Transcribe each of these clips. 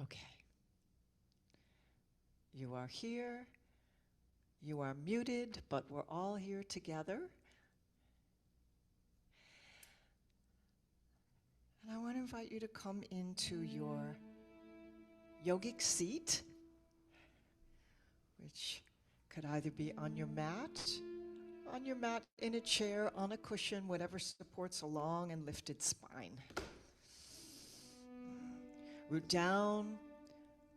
Okay. You are here. You are muted, but we're all here together. And I want to invite you to come into your yogic seat, which could either be on your mat in a chair, on a cushion, whatever supports a long and lifted spine. Root down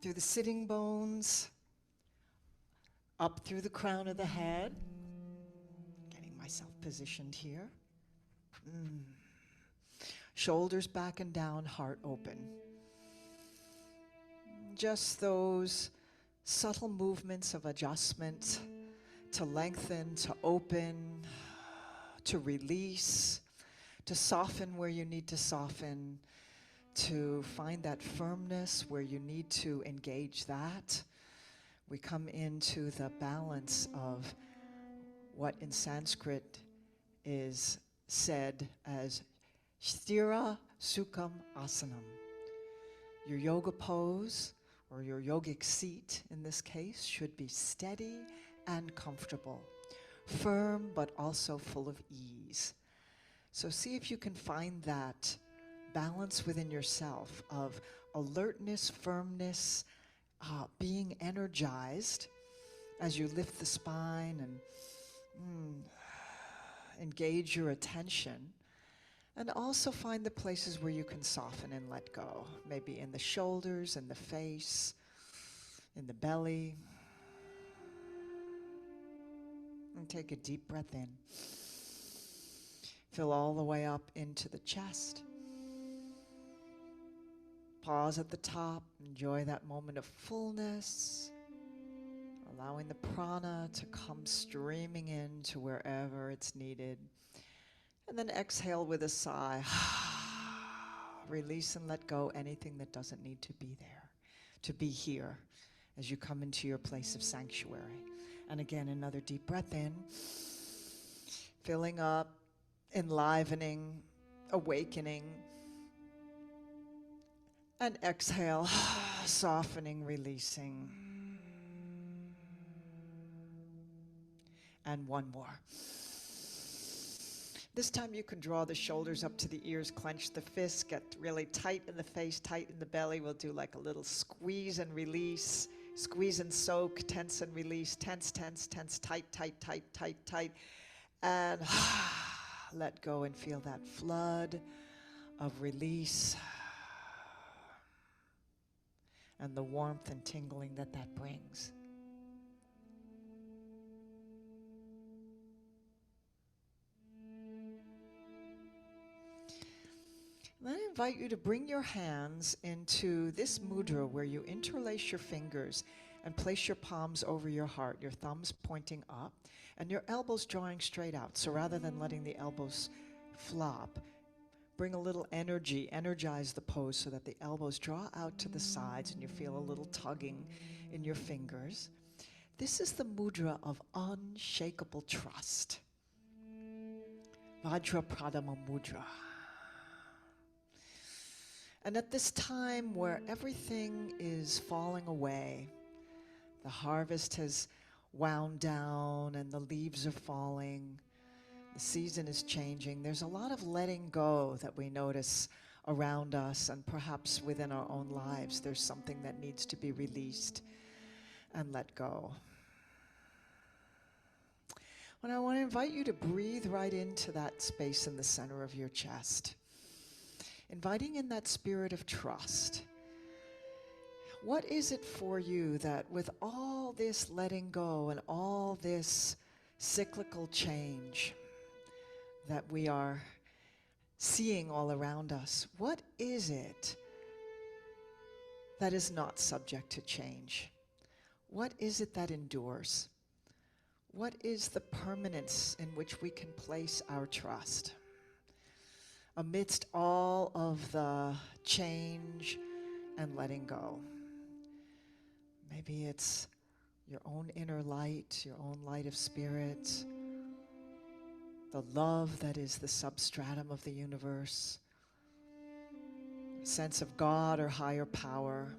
through the sitting bones, up through the crown of the head. Getting myself positioned here. Shoulders back and down, heart open. Just those subtle movements of adjustment to lengthen, to open, to release, to soften where you need to soften, to find that firmness where you need to engage that. We come into the balance of what in Sanskrit is said as Sthira Sukham Asanam. Your yoga pose, or your yogic seat in this case, should be steady and comfortable, firm but also full of ease. So see if you can find that balance within yourself of alertness, firmness, being energized as you lift the spine and engage your attention. And also find the places where you can soften and let go. Maybe in the shoulders, in the face, in the belly. And take a deep breath in. Fill all the way up into the chest. Pause at the top. Enjoy that moment of fullness. Allowing the prana to come streaming in to wherever it's needed. And then exhale with a sigh. Release and let go anything that doesn't need to be there, to be here as you come into your place of sanctuary. And again, another deep breath in, filling up, enlivening, awakening. And exhale, softening, releasing. And one more. This time you can draw the shoulders up to the ears, clench the fists, get really tight in the face, tight in the belly. We'll do like a little squeeze and release, squeeze and soak, tense and release, tense, tense, tense, tight, tight, tight, tight, tight. And let go and feel that flood of release and the warmth and tingling that that brings. Then I invite you to bring your hands into this mudra where you interlace your fingers and place your palms over your heart, your thumbs pointing up and your elbows drawing straight out. So rather than letting the elbows flop, bring a little energy, energize the pose so that the elbows draw out to the sides and you feel a little tugging in your fingers. This is the mudra of unshakable trust. Vajrapradama mudra. And at this time where everything is falling away, the harvest has wound down and the leaves are falling, the season is changing, there's a lot of letting go that we notice around us and perhaps within our own lives. There's something that needs to be released and let go. And I want to invite you to breathe right into that space in the center of your chest. Inviting in that spirit of trust. What is it for you that with all this letting go and all this cyclical change that we are seeing all around us, what is it that is not subject to change? What is it that endures? What is the permanence in which we can place our trust? Amidst all of the change and letting go. Maybe it's your own inner light, your own light of spirit, the love that is the substratum of the universe, sense of God or higher power.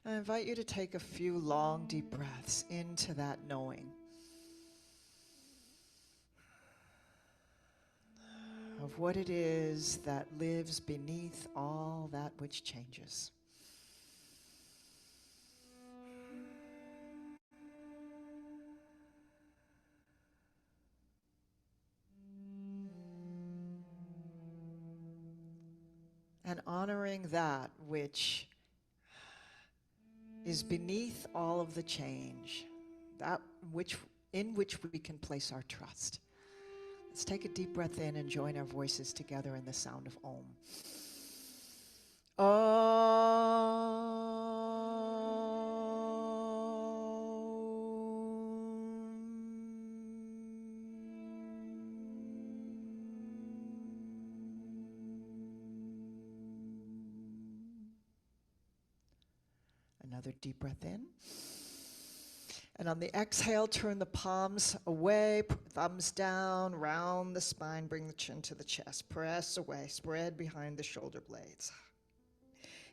I invite you to take a few long, deep breaths into that knowing of what it is that lives beneath all that which changes. And honoring that which is beneath all of the change, that which in which we can place our trust. Let's take a deep breath in and join our voices together in the sound of Om. Another deep breath in. And on the exhale, turn the palms away, thumbs down, round the spine, bring the chin to the chest. Press away, spread behind the shoulder blades.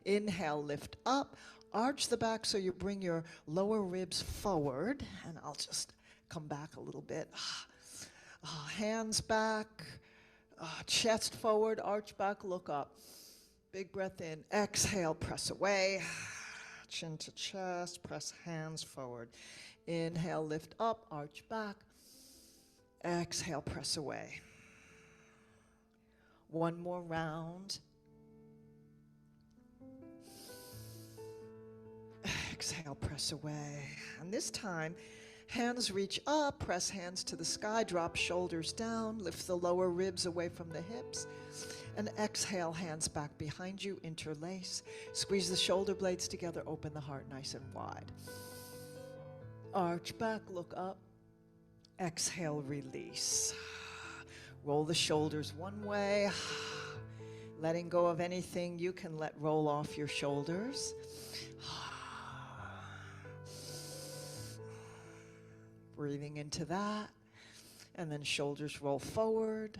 Inhale, lift up, arch the back so you bring your lower ribs forward. And I'll just come back a little bit. Hands back, chest forward, arch back, look up. Big breath in, exhale, press away. Chin to chest, press hands forward. Inhale, lift up, arch back. Exhale, press away. One more round. Exhale, press away. And this time, hands reach up, press hands to the sky, drop shoulders down, lift the lower ribs away from the hips. And exhale, hands back behind you, interlace. Squeeze the shoulder blades together, open the heart nice and wide. Arch back, look up. Exhale, release. Roll the shoulders one way. Letting go of anything you can let roll off your shoulders. Breathing into that. And then shoulders roll forward.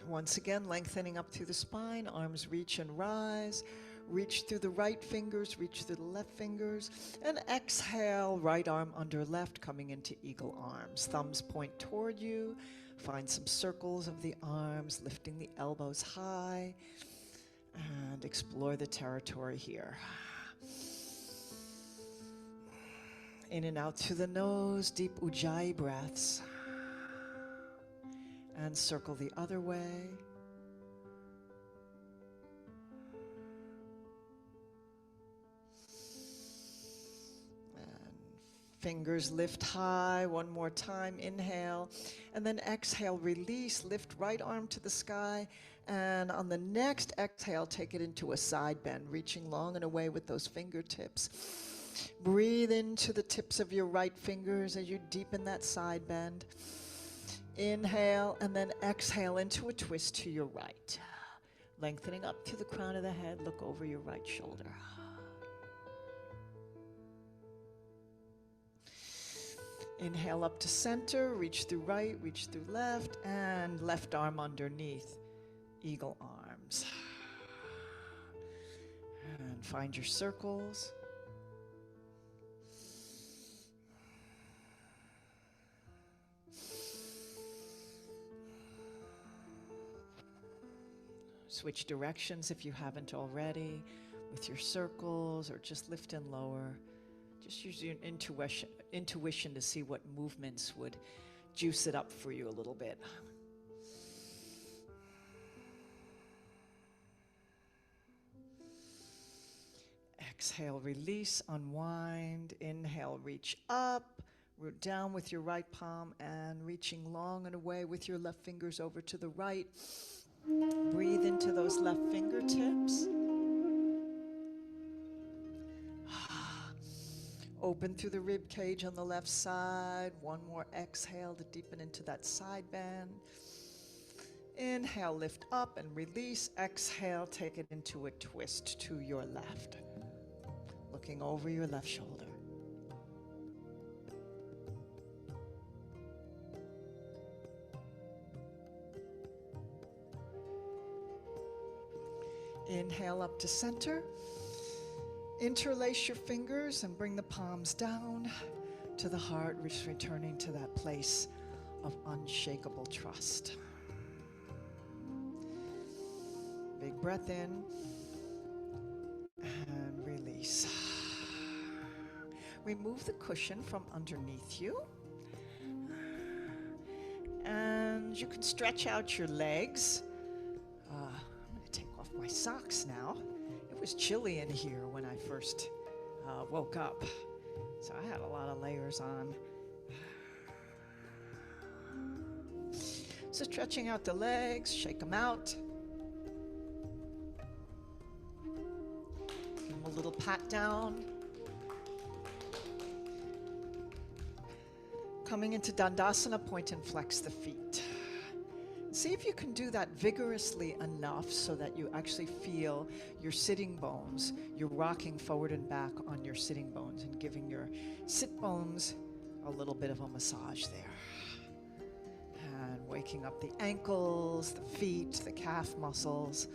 Once again, lengthening up through the spine, arms reach and rise. Reach through the right fingers, reach through the left fingers, and exhale, right arm under left, coming into eagle arms. Thumbs point toward you. Find some circles of the arms, lifting the elbows high, and explore the territory here. In and out through the nose, deep ujjayi breaths. And circle the other way. Fingers lift high, one more time, inhale, and then exhale, release, lift right arm to the sky, and on the next exhale, take it into a side bend, reaching long and away with those fingertips. Breathe into the tips of your right fingers as you deepen that side bend. Inhale, and then exhale into a twist to your right. Lengthening up to the crown of the head, look over your right shoulder. Inhale up to center, reach through right, reach through left, and left arm underneath, eagle arms. And find your circles. Switch directions if you haven't already with your circles, or just lift and lower. Just use your intuition to see what movements would juice it up for you a little bit. Exhale, release, unwind. Inhale, reach up, root down with your right palm, and reaching long and away with your left fingers over to the right. Breathe into those left fingertips. Open through the rib cage on the left side. One more exhale to deepen into that side bend. Inhale, lift up and release. Exhale, take it into a twist to your left. Looking over your left shoulder. Inhale up to center. Interlace your fingers and bring the palms down to the heart, returning to that place of unshakable trust. Big breath in and release. Remove the cushion from underneath you. And you can stretch out your legs. I'm going to take off my socks now. It was chilly in here when I first woke up, so I had a lot of layers on. So stretching out the legs, shake them out. Give them a little pat down. Coming into Dandasana, point and flex the feet. See if you can do that vigorously enough so that you actually feel your sitting bones. You're rocking forward and back on your sitting bones and giving your sit bones a little bit of a massage there. And waking up the ankles, the feet, the calf muscles.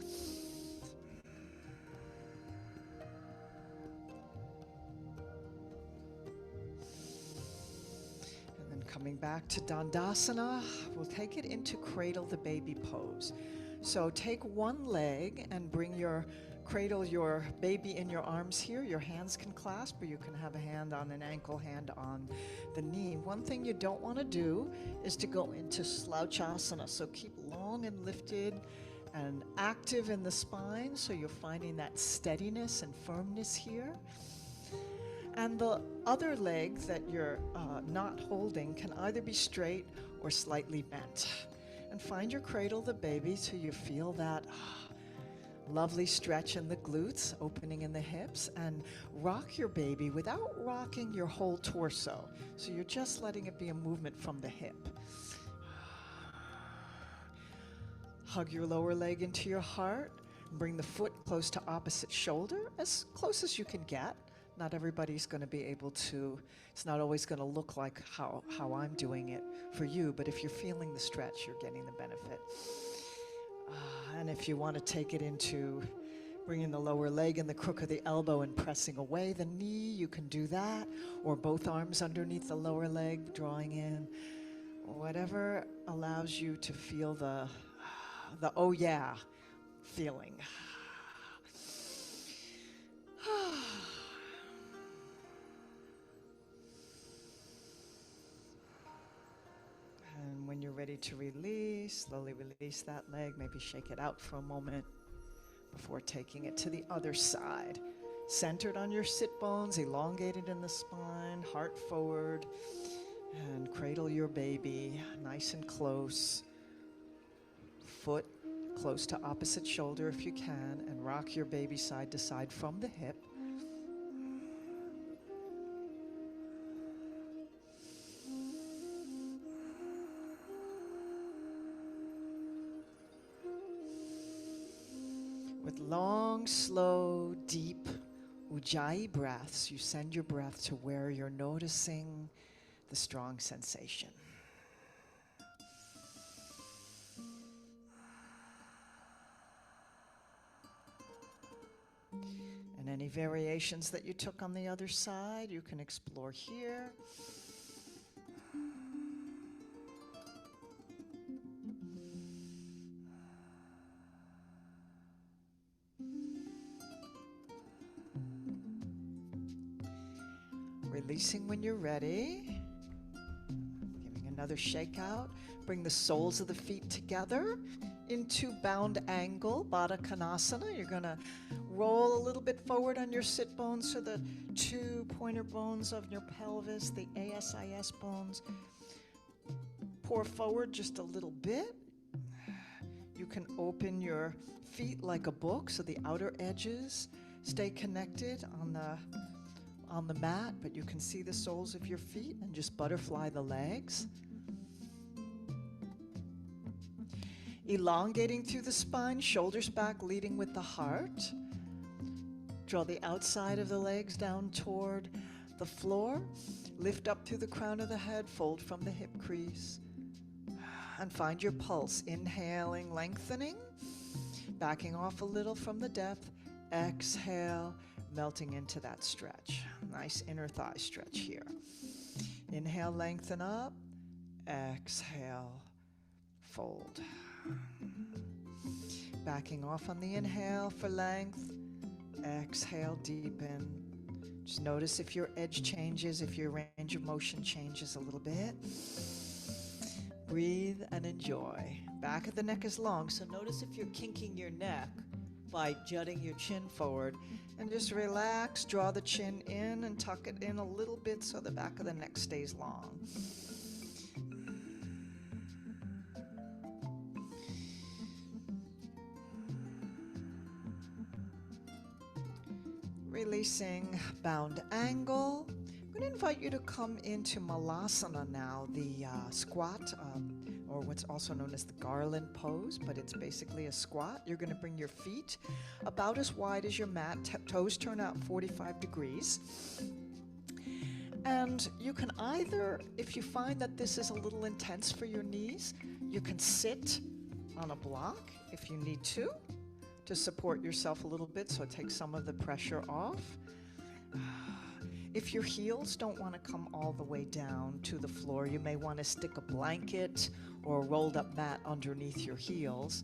Coming back to Dandasana, we'll take it into cradle the baby pose. So take one leg and cradle your baby in your arms here. Your hands can clasp, or you can have a hand on an ankle, hand on the knee. One thing you don't want to do is to go into Slouchasana. So keep long and lifted and active in the spine, so you're finding that steadiness and firmness here. And the other leg that you're not holding can either be straight or slightly bent. And find your cradle the baby so you feel that lovely stretch in the glutes, opening in the hips, and rock your baby without rocking your whole torso. So you're just letting it be a movement from the hip. Hug your lower leg into your heart. Bring the foot close to opposite shoulder, as close as you can get. Not everybody's going to be able to, it's not always going to look like how I'm doing it for you, but if you're feeling the stretch, you're getting the benefit. And if you want to take it into bringing the lower leg and the crook of the elbow and pressing away the knee, you can do that, or both arms underneath the lower leg, drawing in. Whatever allows you to feel the oh yeah feeling. And when you're ready to release, slowly release that leg. Maybe shake it out for a moment before taking it to the other side. Centered on your sit bones, elongated in the spine, heart forward, and cradle your baby nice and close. Foot close to opposite shoulder if you can, and rock your baby side to side from the hip. With long, slow, deep Ujjayi breaths, you send your breath to where you're noticing the strong sensation. And any variations that you took on the other side, you can explore here. Releasing when you're ready. Giving another shake out. Bring the soles of the feet together into bound angle, Baddha Konasana. You're going to roll a little bit forward on your sit bones so the two pointer bones of your pelvis, the ASIS bones, pour forward just a little bit. You can open your feet like a book so the outer edges stay connected on the mat, but you can see the soles of your feet, and just butterfly the legs. Elongating through the spine, shoulders back, leading with the heart. Draw the outside of the legs down toward the floor. Lift up through the crown of the head, fold from the hip crease. And find your pulse, inhaling, lengthening. Backing off a little from the depth. Exhale, melting into that stretch. Nice inner thigh stretch here. Inhale, lengthen up. Exhale, fold. Backing off on the inhale for length. Exhale, deepen. Just notice if your edge changes, if your range of motion changes a little bit. Breathe and enjoy. Back of the neck is long, so notice if you're kinking your neck by jutting your chin forward. And just relax, draw the chin in and tuck it in a little bit so the back of the neck stays long. Releasing bound angle. I'm going to invite you to come into Malasana now, the squat, or what's also known as the garland pose, but it's basically a squat. You're going to bring your feet about as wide as your mat, toes turn out 45 degrees. And you can either, if you find that this is a little intense for your knees, you can sit on a block if you need to support yourself a little bit so it takes some of the pressure off. If your heels don't want to come all the way down to the floor, you may want to stick a blanket or a rolled up mat underneath your heels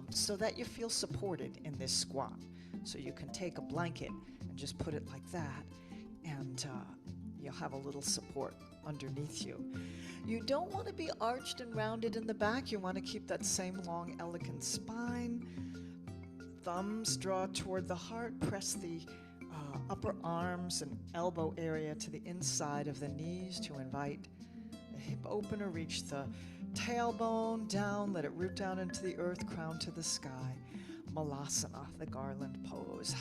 so that you feel supported in this squat. So you can take a blanket and just put it like that, and you'll have a little support underneath you. You don't want to be arched and rounded in the back. You want to keep that same long, elegant spine. Thumbs draw toward the heart. Press the upper arms and elbow area to the inside of the knees to invite the hip opener. Reach the tailbone down. Let it root down into the earth, crown to the sky. Malasana, the garland pose.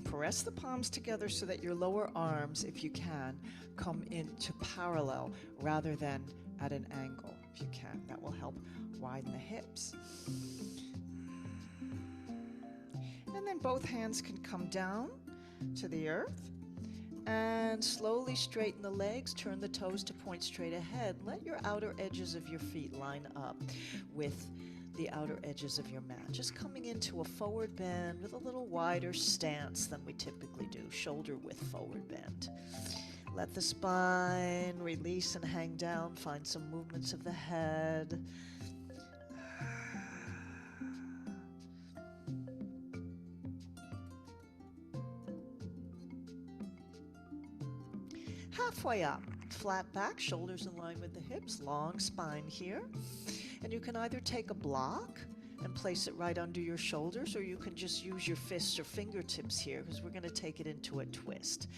Press the palms together so that your lower arms, if you can, come into parallel rather than at an angle, if you can. That will help widen the hips. And then both hands can come down to the earth and slowly straighten the legs, turn the toes to point straight ahead. Let your outer edges of your feet line up with the outer edges of your mat. Just coming into a forward bend with a little wider stance than we typically do, shoulder width forward bend. Let the spine release and hang down. Find some movements of the head. Halfway up, flat back, shoulders in line with the hips, long spine here. And you can either take a block and place it right under your shoulders, or you can just use your fists or fingertips here, because we're going to take it into a twist.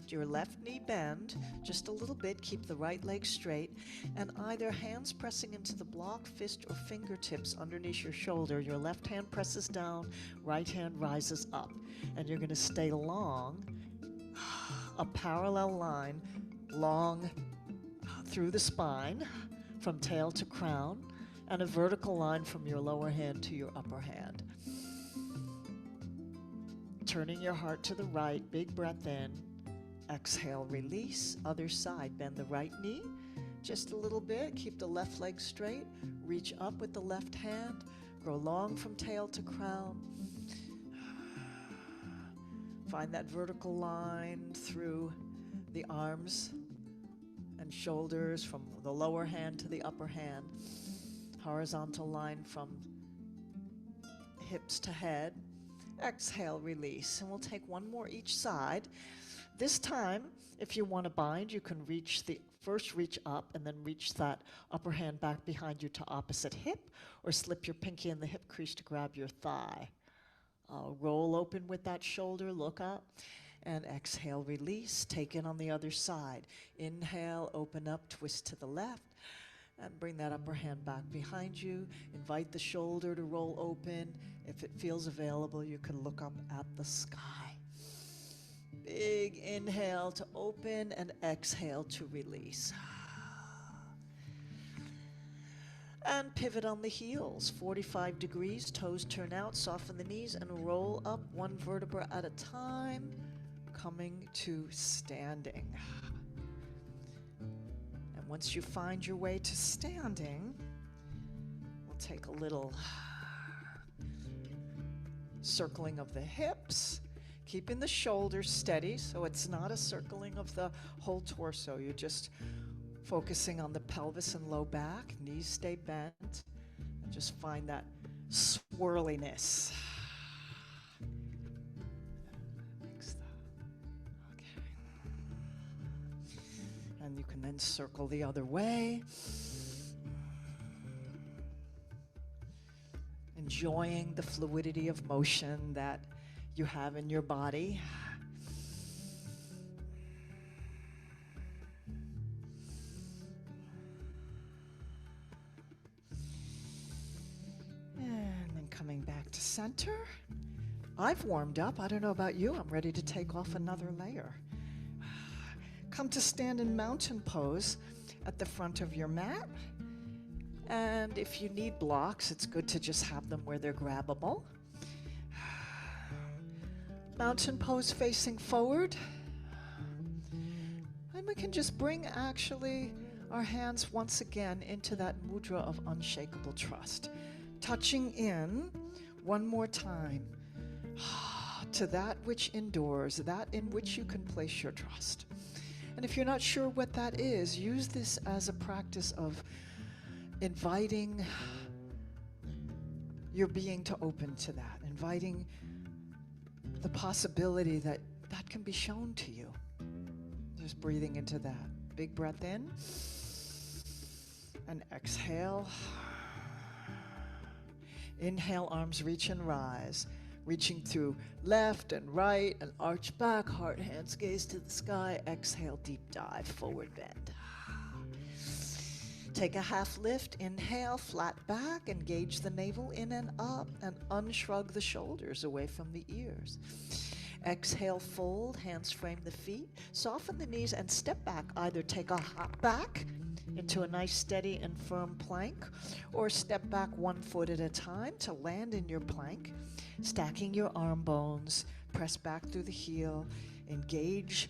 Your left knee bend just a little bit, keep the right leg straight, and either hands pressing into the block, fist or fingertips underneath your shoulder. Your left hand presses down, right hand rises up, and you're going to stay long, a parallel line, long through the spine, from tail to crown, and a vertical line from your lower hand to your upper hand. Turning your heart to the right, big breath in. Exhale, release. Other side, bend the right knee just a little bit. Keep the left leg straight. Reach up with the left hand. Grow long from tail to crown. Find that vertical line through the arms and shoulders, from the lower hand to the upper hand. Horizontal line from hips to head. Exhale, release. And we'll take one more each side. This time, if you want to bind, you can reach up and then reach that upper hand back behind you to opposite hip, or slip your pinky in the hip crease to grab your thigh. Roll open with that shoulder, look up, and exhale, release. Take it on the other side. Inhale, open up, twist to the left. And bring that upper hand back behind you. Invite the shoulder to roll open. If it feels available, you can look up at the sky. Big inhale to open and exhale to release. And pivot on the heels, 45 degrees, toes turn out, soften the knees, and roll up one vertebra at a time, coming to standing. Once you find your way to standing, we'll take a little circling of the hips, keeping the shoulders steady so it's not a circling of the whole torso. You're just focusing on the pelvis and low back. Knees stay bent. And just find that swirliness. Okay. And you can then circle the other way. Enjoying the fluidity of motion that you have in your body. And then coming back to center. I've warmed up. I don't know about you. I'm ready to take off another layer. Come to stand in mountain pose at the front of your mat. And if you need blocks, it's good to just have them where they're grabbable. Mountain pose facing forward. And we can just bring actually our hands once again into that mudra of unshakable trust. Touching in one more time to that which endures, that in which you can place your trust. And if you're not sure what that is, use this as a practice of inviting your being to open to that, inviting the possibility that that can be shown to you. Just breathing into that. Big breath in and exhale. Inhale, arms reach and rise. Reaching through left and right and arch back, heart, hands, gaze to the sky. Exhale, deep dive, forward bend. Take a half lift, inhale, flat back, engage the navel in and up, and unshrug the shoulders away from the ears. Exhale, fold, hands frame the feet, soften the knees and step back. Either take a hop back into a nice steady and firm plank, or step back 1 foot at a time to land in your plank, stacking your arm bones, press back through the heel, engage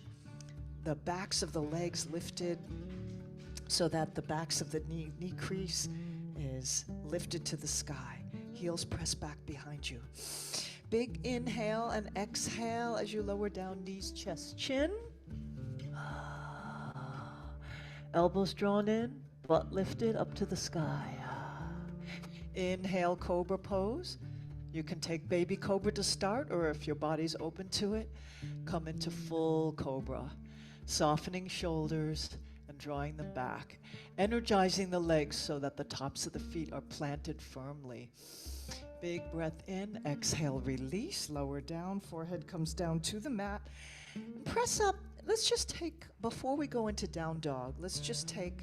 the backs of the legs lifted, so that the backs of the knee crease is lifted to the sky. Heels press back behind you. Big inhale and exhale as you lower down, knees, chest, chin. Elbows drawn in, butt lifted up to the sky. Inhale, cobra pose. You can take baby cobra to start, or if your body's open to it, come into full cobra. Softening shoulders, drawing them back, energizing the legs so that the tops of the feet are planted firmly. Big breath in, exhale, release, lower down, forehead comes down to the mat. Press up. Let's just take, before we go into down dog, let's just take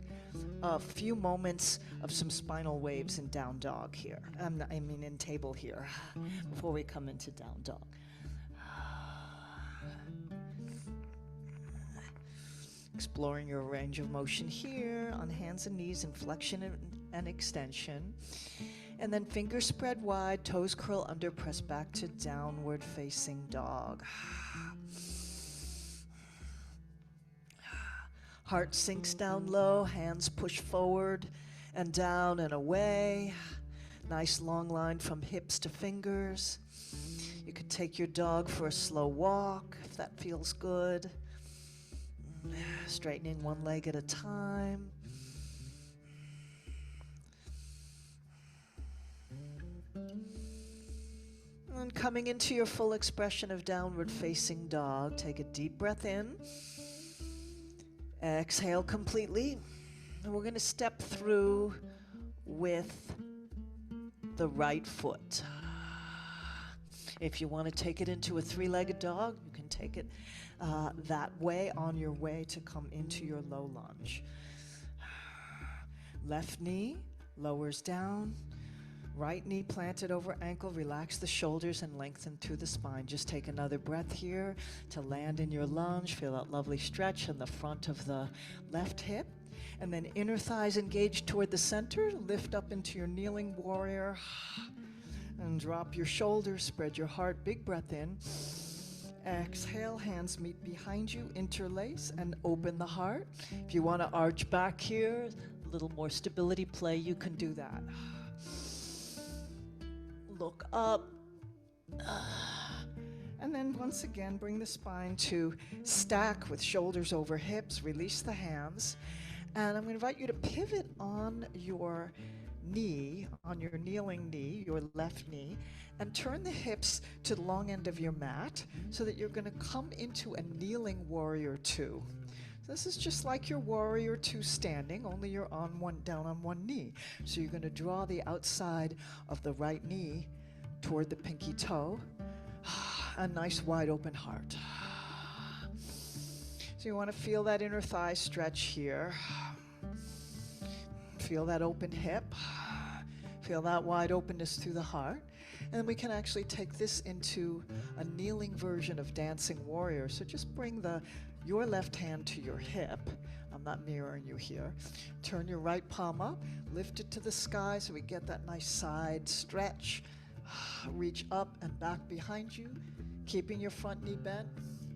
a few moments of some spinal waves in down dog here. In table here, before we come into down dog. Exploring your range of motion here on hands and knees in flexion and extension. And then fingers spread wide, toes curl under, press back to downward facing dog. Heart sinks down low, hands push forward and down and away. Nice long line from hips to fingers. You could take your dog for a slow walk if that feels good. Straightening one leg at a time. And coming into your full expression of downward facing dog, take a deep breath in. Exhale completely. And we're going to step through with the right foot. If you want to take it into a three-legged dog, you can take it that way on your way to come into your low lunge. Left knee lowers down. Right knee planted over ankle. Relax the shoulders and lengthen through the spine. Just take another breath here to land in your lunge. Feel that lovely stretch in the front of the left hip. And then inner thighs engage toward the center. Lift up into your kneeling warrior. And drop your shoulders. Spread your heart. Big breath in. Exhale, hands meet behind you, interlace and open the heart. If you want to arch back here, a little more stability play, you can do that. Look up. And then once again, bring the spine to stack with shoulders over hips. Release the hands. And I'm going to invite you to pivot on your knee, on your kneeling knee, your left knee, and turn the hips to the long end of your mat so that you're going to come into a kneeling warrior two. This is just like your warrior two standing, only you're down on one knee. So you're going to draw the outside of the right knee toward the pinky toe. A nice wide open heart. So you want to feel that inner thigh stretch here. Feel that open hip. Feel that wide openness through the heart. And then we can actually take this into a kneeling version of dancing warrior. So just bring your left hand to your hip. I'm not mirroring you here. Turn your right palm up, lift it to the sky so we get that nice side stretch. Reach up and back behind you, keeping your front knee bent.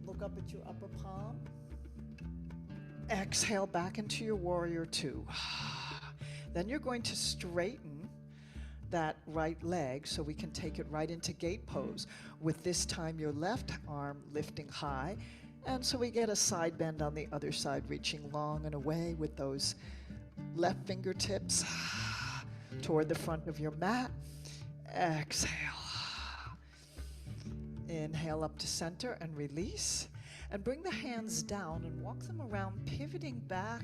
Look up at your upper palm. Exhale back into your warrior two. Then you're going to straighten that right leg so we can take it right into gate pose, with this time your left arm lifting high. And so we get a side bend on the other side, reaching long and away with those left fingertips toward the front of your mat. Exhale. Inhale up to center and release. And bring the hands down and walk them around, pivoting back,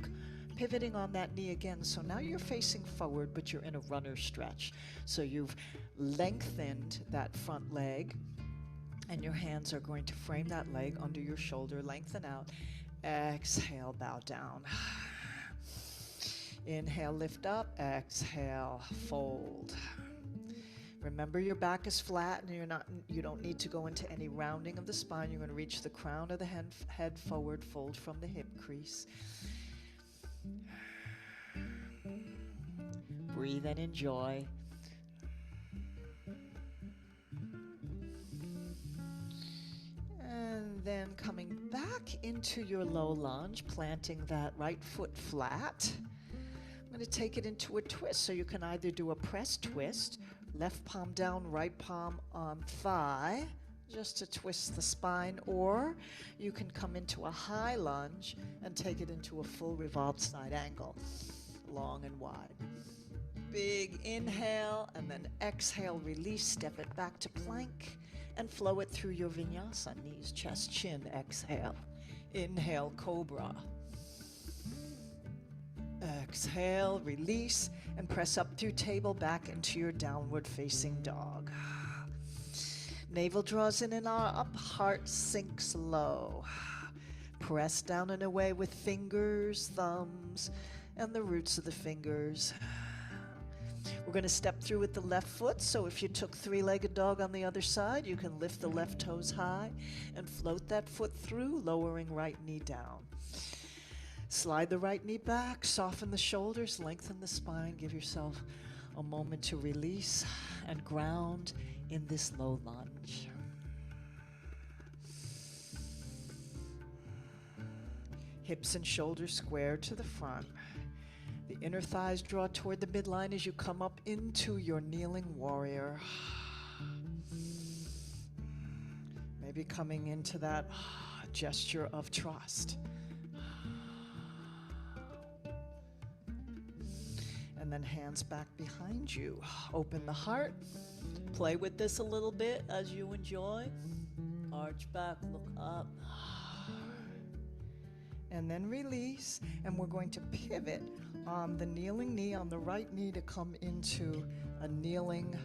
pivoting on that knee again. So now you're facing forward, but you're in a runner stretch. So you've lengthened that front leg, and your hands are going to frame that leg under your shoulder. Lengthen out. Exhale, bow down. Inhale, lift up. Exhale, fold. Remember, your back is flat, and you don't need to go into any rounding of the spine. You're going to reach the crown of the head forward, fold from the hip crease. Breathe and enjoy. And then coming back into your low lunge, planting that right foot flat. I'm going to take it into a twist. So you can either do a press twist, left palm down, right palm on thigh, just to twist the spine, or you can come into a high lunge and take it into a full revolved side angle, long and wide. Big inhale, and then exhale, release, step it back to plank, and flow it through your vinyasa, knees, chest, chin, exhale. Inhale, cobra. Exhale, release, and press up through table back into your downward facing dog. Navel draws in and up, heart sinks low. Press down and away with fingers, thumbs, and the roots of the fingers. We're going to step through with the left foot, so if you took three-legged dog on the other side, you can lift the left toes high and float that foot through, lowering right knee down. Slide the right knee back, soften the shoulders, lengthen the spine, give yourself a moment to release and ground in this low lunge. Hips and shoulders square to the front. The inner thighs draw toward the midline as you come up into your kneeling warrior. Maybe coming into that gesture of trust. And then hands back behind you. Open the heart. Play with this a little bit as you enjoy. Arch back, look up. And then release. And we're going to pivot on the kneeling knee, on the right knee, to come into a kneeling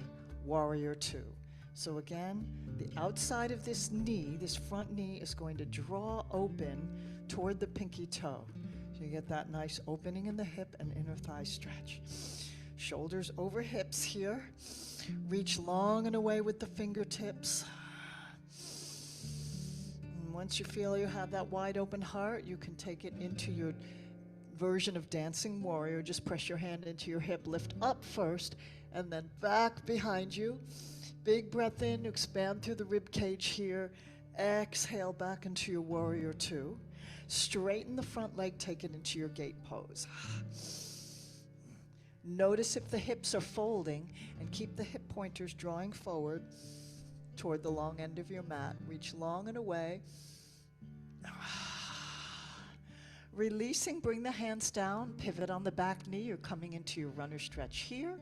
warrior two. So again, the outside of this knee, this front knee, is going to draw open toward the pinky toe. So you get that nice opening in the hip and inner thigh stretch. Shoulders over hips here. Reach long and away with the fingertips. And once you feel you have that wide open heart, you can take it into your version of dancing warrior. Just press your hand into your hip, lift up first, and then back behind you. Big breath in, expand through the rib cage here. Exhale back into your warrior two. Straighten the front leg, take it into your gate pose. Notice if the hips are folding and keep the hip pointers drawing forward toward the long end of your mat. Reach long and away. Releasing, bring the hands down, pivot on the back knee. You're coming into your runner stretch here,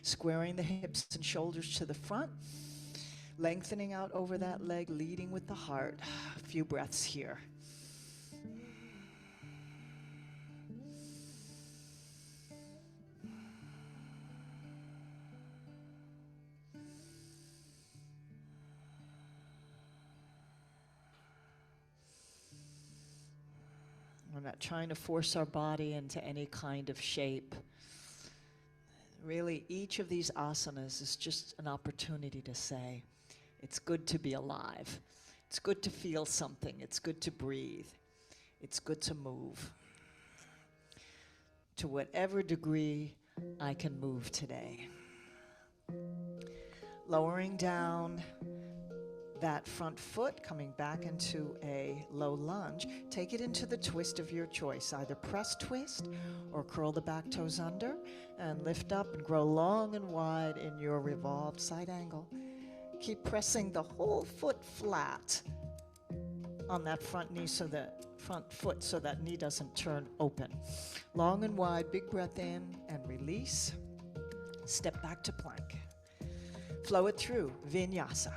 squaring the hips and shoulders to the front, lengthening out over that leg, leading with the heart. A few breaths here. We're not trying to force our body into any kind of shape. Really, each of these asanas is just an opportunity to say, it's good to be alive. It's good to feel something. It's good to breathe. It's good to move. To whatever degree I can move today. Lowering down that front foot, coming back into a low lunge. Take it into the twist of your choice. Either press twist or curl the back toes under and lift up and grow long and wide in your revolved side angle. Keep pressing the whole foot flat on that front knee, so that front foot, so that knee doesn't turn open. Long and wide, big breath in and release. Step back to plank. Flow it through, vinyasa.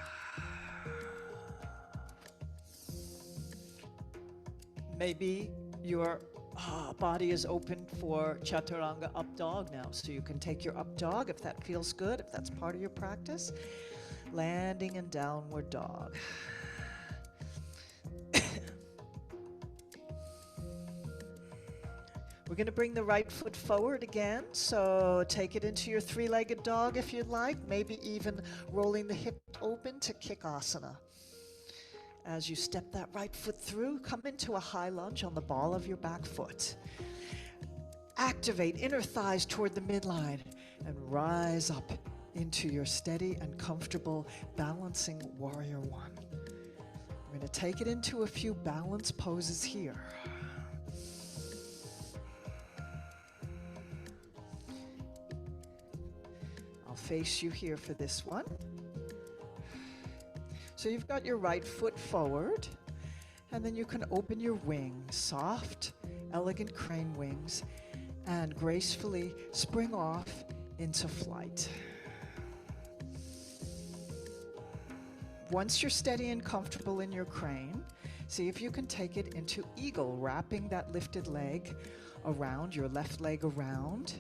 Maybe your body is open for chaturanga up dog now, so you can take your up dog if that feels good, if that's part of your practice. Landing in downward dog. We're going to bring the right foot forward again, so take it into your three-legged dog if you'd like, maybe even rolling the hip open to kickasana. As you step that right foot through, come into a high lunge on the ball of your back foot. Activate inner thighs toward the midline and rise up into your steady and comfortable balancing warrior one. We're going to take it into a few balance poses here. I'll face you here for this one. So you've got your right foot forward, and then you can open your wings, soft, elegant crane wings, and gracefully spring off into flight. Once you're steady and comfortable in your crane, see if you can take it into eagle, wrapping that lifted leg around, your left leg around.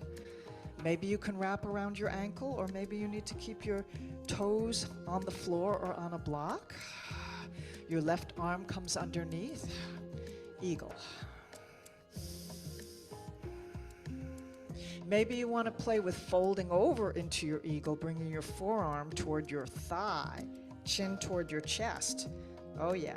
Maybe you can wrap around your ankle, or maybe you need to keep your toes on the floor or on a block. Your left arm comes underneath. Eagle. Maybe you want to play with folding over into your eagle, bringing your forearm toward your thigh, chin toward your chest. Oh yeah.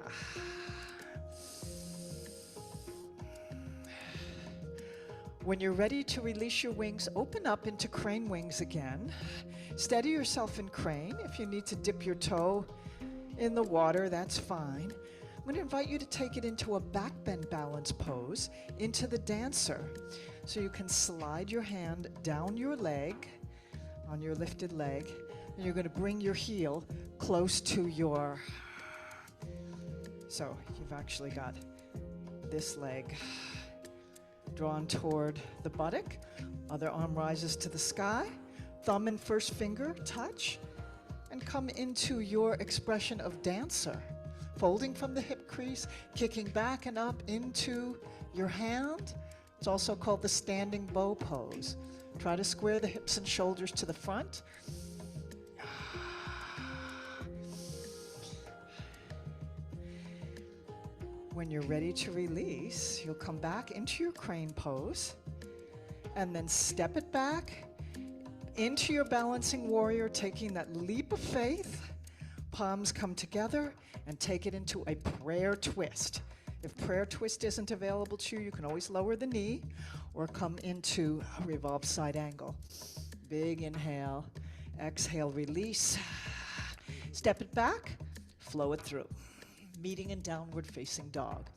When you're ready to release your wings, open up into crane wings again. Steady yourself in crane. If you need to dip your toe in the water, that's fine. I'm going to invite you to take it into a back bend balance pose, into the dancer. So you can slide your hand down your leg, on your lifted leg, and you're going to bring your heel close to your... So you've actually got this leg drawn toward the buttock. Other arm rises to the sky. Thumb and first finger touch. And come into your expression of dancer. Folding from the hip crease, kicking back and up into your hand. It's also called the standing bow pose. Try to square the hips and shoulders to the front. When you're ready to release, you'll come back into your crane pose and then step it back into your balancing warrior, taking that leap of faith. Palms come together and take it into a prayer twist. If prayer twist isn't available to you, you can always lower the knee or come into a revolved side angle. Big inhale, exhale, release. Step it back, flow it through. meeting in downward facing dog.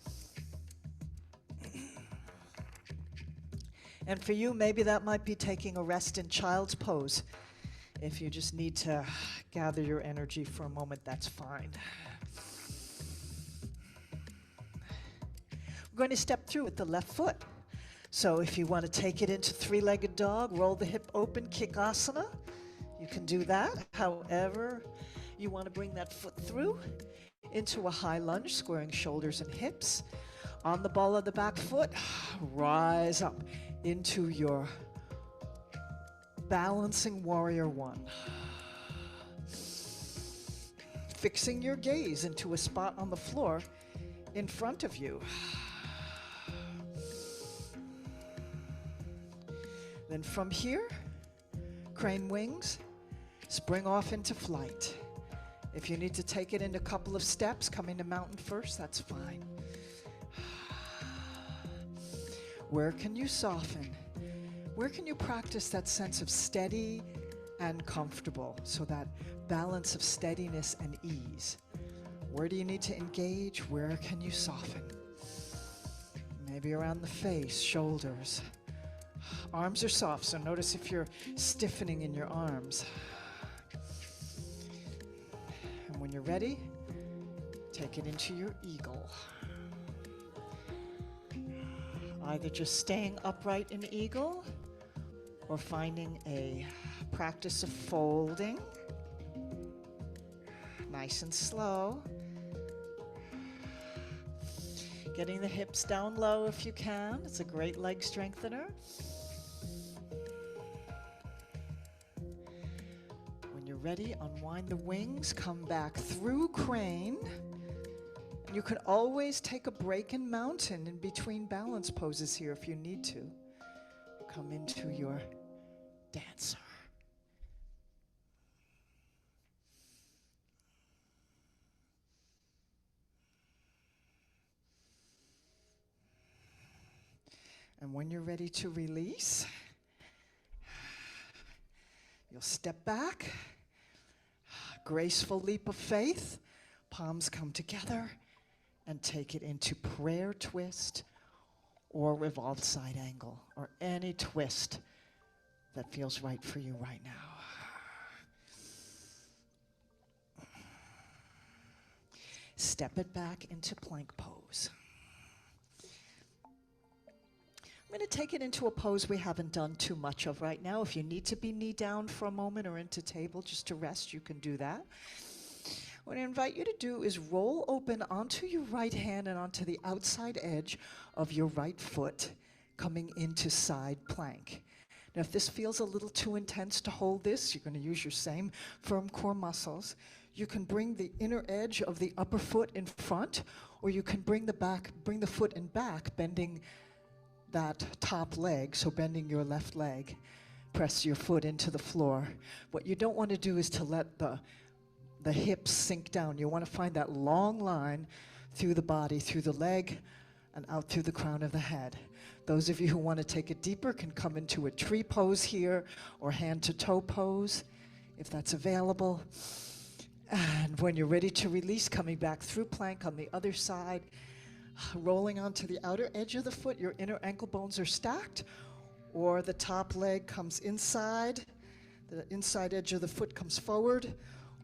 And for you, maybe that might be taking a rest in child's pose. If you just need to gather your energy for a moment, that's fine. We're going to step through with the left foot. So if you want to take it into three-legged dog, roll the hip open, kick asana, you can do that. However, you want to bring that foot through into a high lunge, squaring shoulders and hips. On the ball of the back foot, rise up into your balancing warrior one. Fixing your gaze into a spot on the floor in front of you. Then from here, crane wings, spring off into flight. If you need to take it in a couple of steps, coming to mountain first, that's fine. Where can you soften? Where can you practice that sense of steady and comfortable, so that balance of steadiness and ease? Where do you need to engage? Where can you soften? Maybe around the face, shoulders. Arms are soft, so notice if you're stiffening in your arms. And when you're ready, take it into your eagle. Either just staying upright in eagle or finding a practice of folding. Nice and slow. Getting the hips down low if you can. It's a great leg strengthener. When you're ready, unwind the wings, come back through crane. And you can always take a break in mountain in between balance poses here if you need to. Come into your dancer. And when you're ready to release, you'll step back, graceful leap of faith, palms come together, and take it into prayer twist or revolved side angle, or any twist that feels right for you right now. Step it back into plank pose. I'm going to take it into a pose we haven't done too much of right now. If you need to be knee down for a moment or into table just to rest, you can do that. What I invite you to do is roll open onto your right hand and onto the outside edge of your right foot, coming into side plank. Now, if this feels a little too intense to hold this, you're going to use your same firm core muscles. You can bring the inner edge of the upper foot in front, or you can bring the foot in back, bending that top leg, so bending your left leg. Press your foot into the floor. What you don't want to do is to let the hips sink down. You want to find that long line through the body, through the leg, and out through the crown of the head. Those of you who want to take it deeper can come into a tree pose here, or hand to toe pose, if that's available. And when you're ready to release, coming back through plank on the other side, rolling onto the outer edge of the foot, your inner ankle bones are stacked, or the top leg comes inside, the inside edge of the foot comes forward,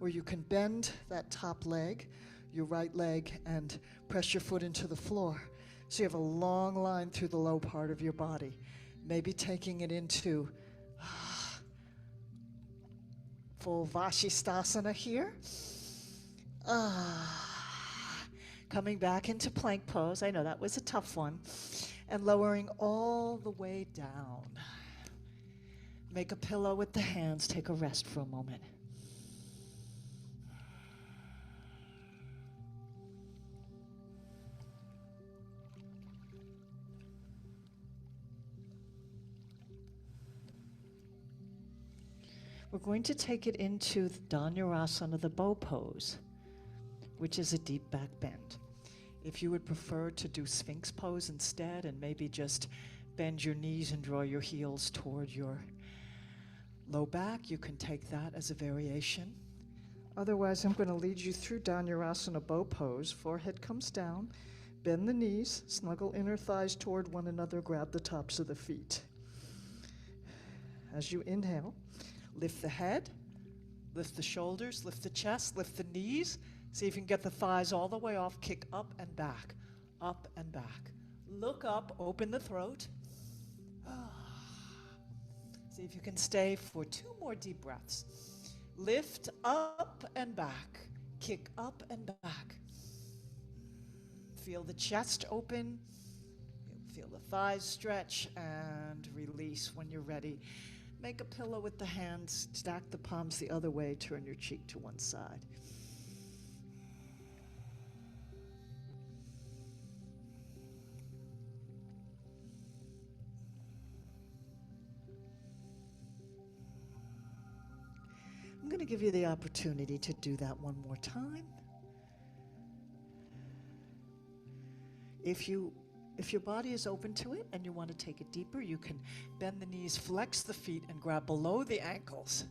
or you can bend that top leg, your right leg, and press your foot into the floor. So you have a long line through the low part of your body. Maybe taking it into full Vashisthasana here. Coming back into plank pose. I know that was a tough one. And lowering all the way down. Make a pillow with the hands. Take a rest for a moment. We're going to take it into Dhanurasana, the bow pose, which is a deep back bend. If you would prefer to do Sphinx pose instead, and maybe just bend your knees and draw your heels toward your low back, you can take that as a variation Otherwise, I'm going to lead you through Dhanurasana bow pose. Forehead comes down, bend the knees, snuggle inner thighs toward one another, grab the tops of the feet. As you inhale, lift the head, lift the shoulders, lift the chest, lift the knees. See if you can get the thighs all the way off. Kick up and back, up and back. Look up, open the throat. See if you can stay for 2 more deep breaths. Lift up and back, kick up and back. Feel the chest open, feel the thighs stretch, and release when you're ready. Make a pillow with the hands, stack the palms the other way, turn your cheek to one side. I'm going to give you the opportunity to do that one more time. If your body is open to it and you want to take it deeper, you can bend the knees, flex the feet, and grab below the ankles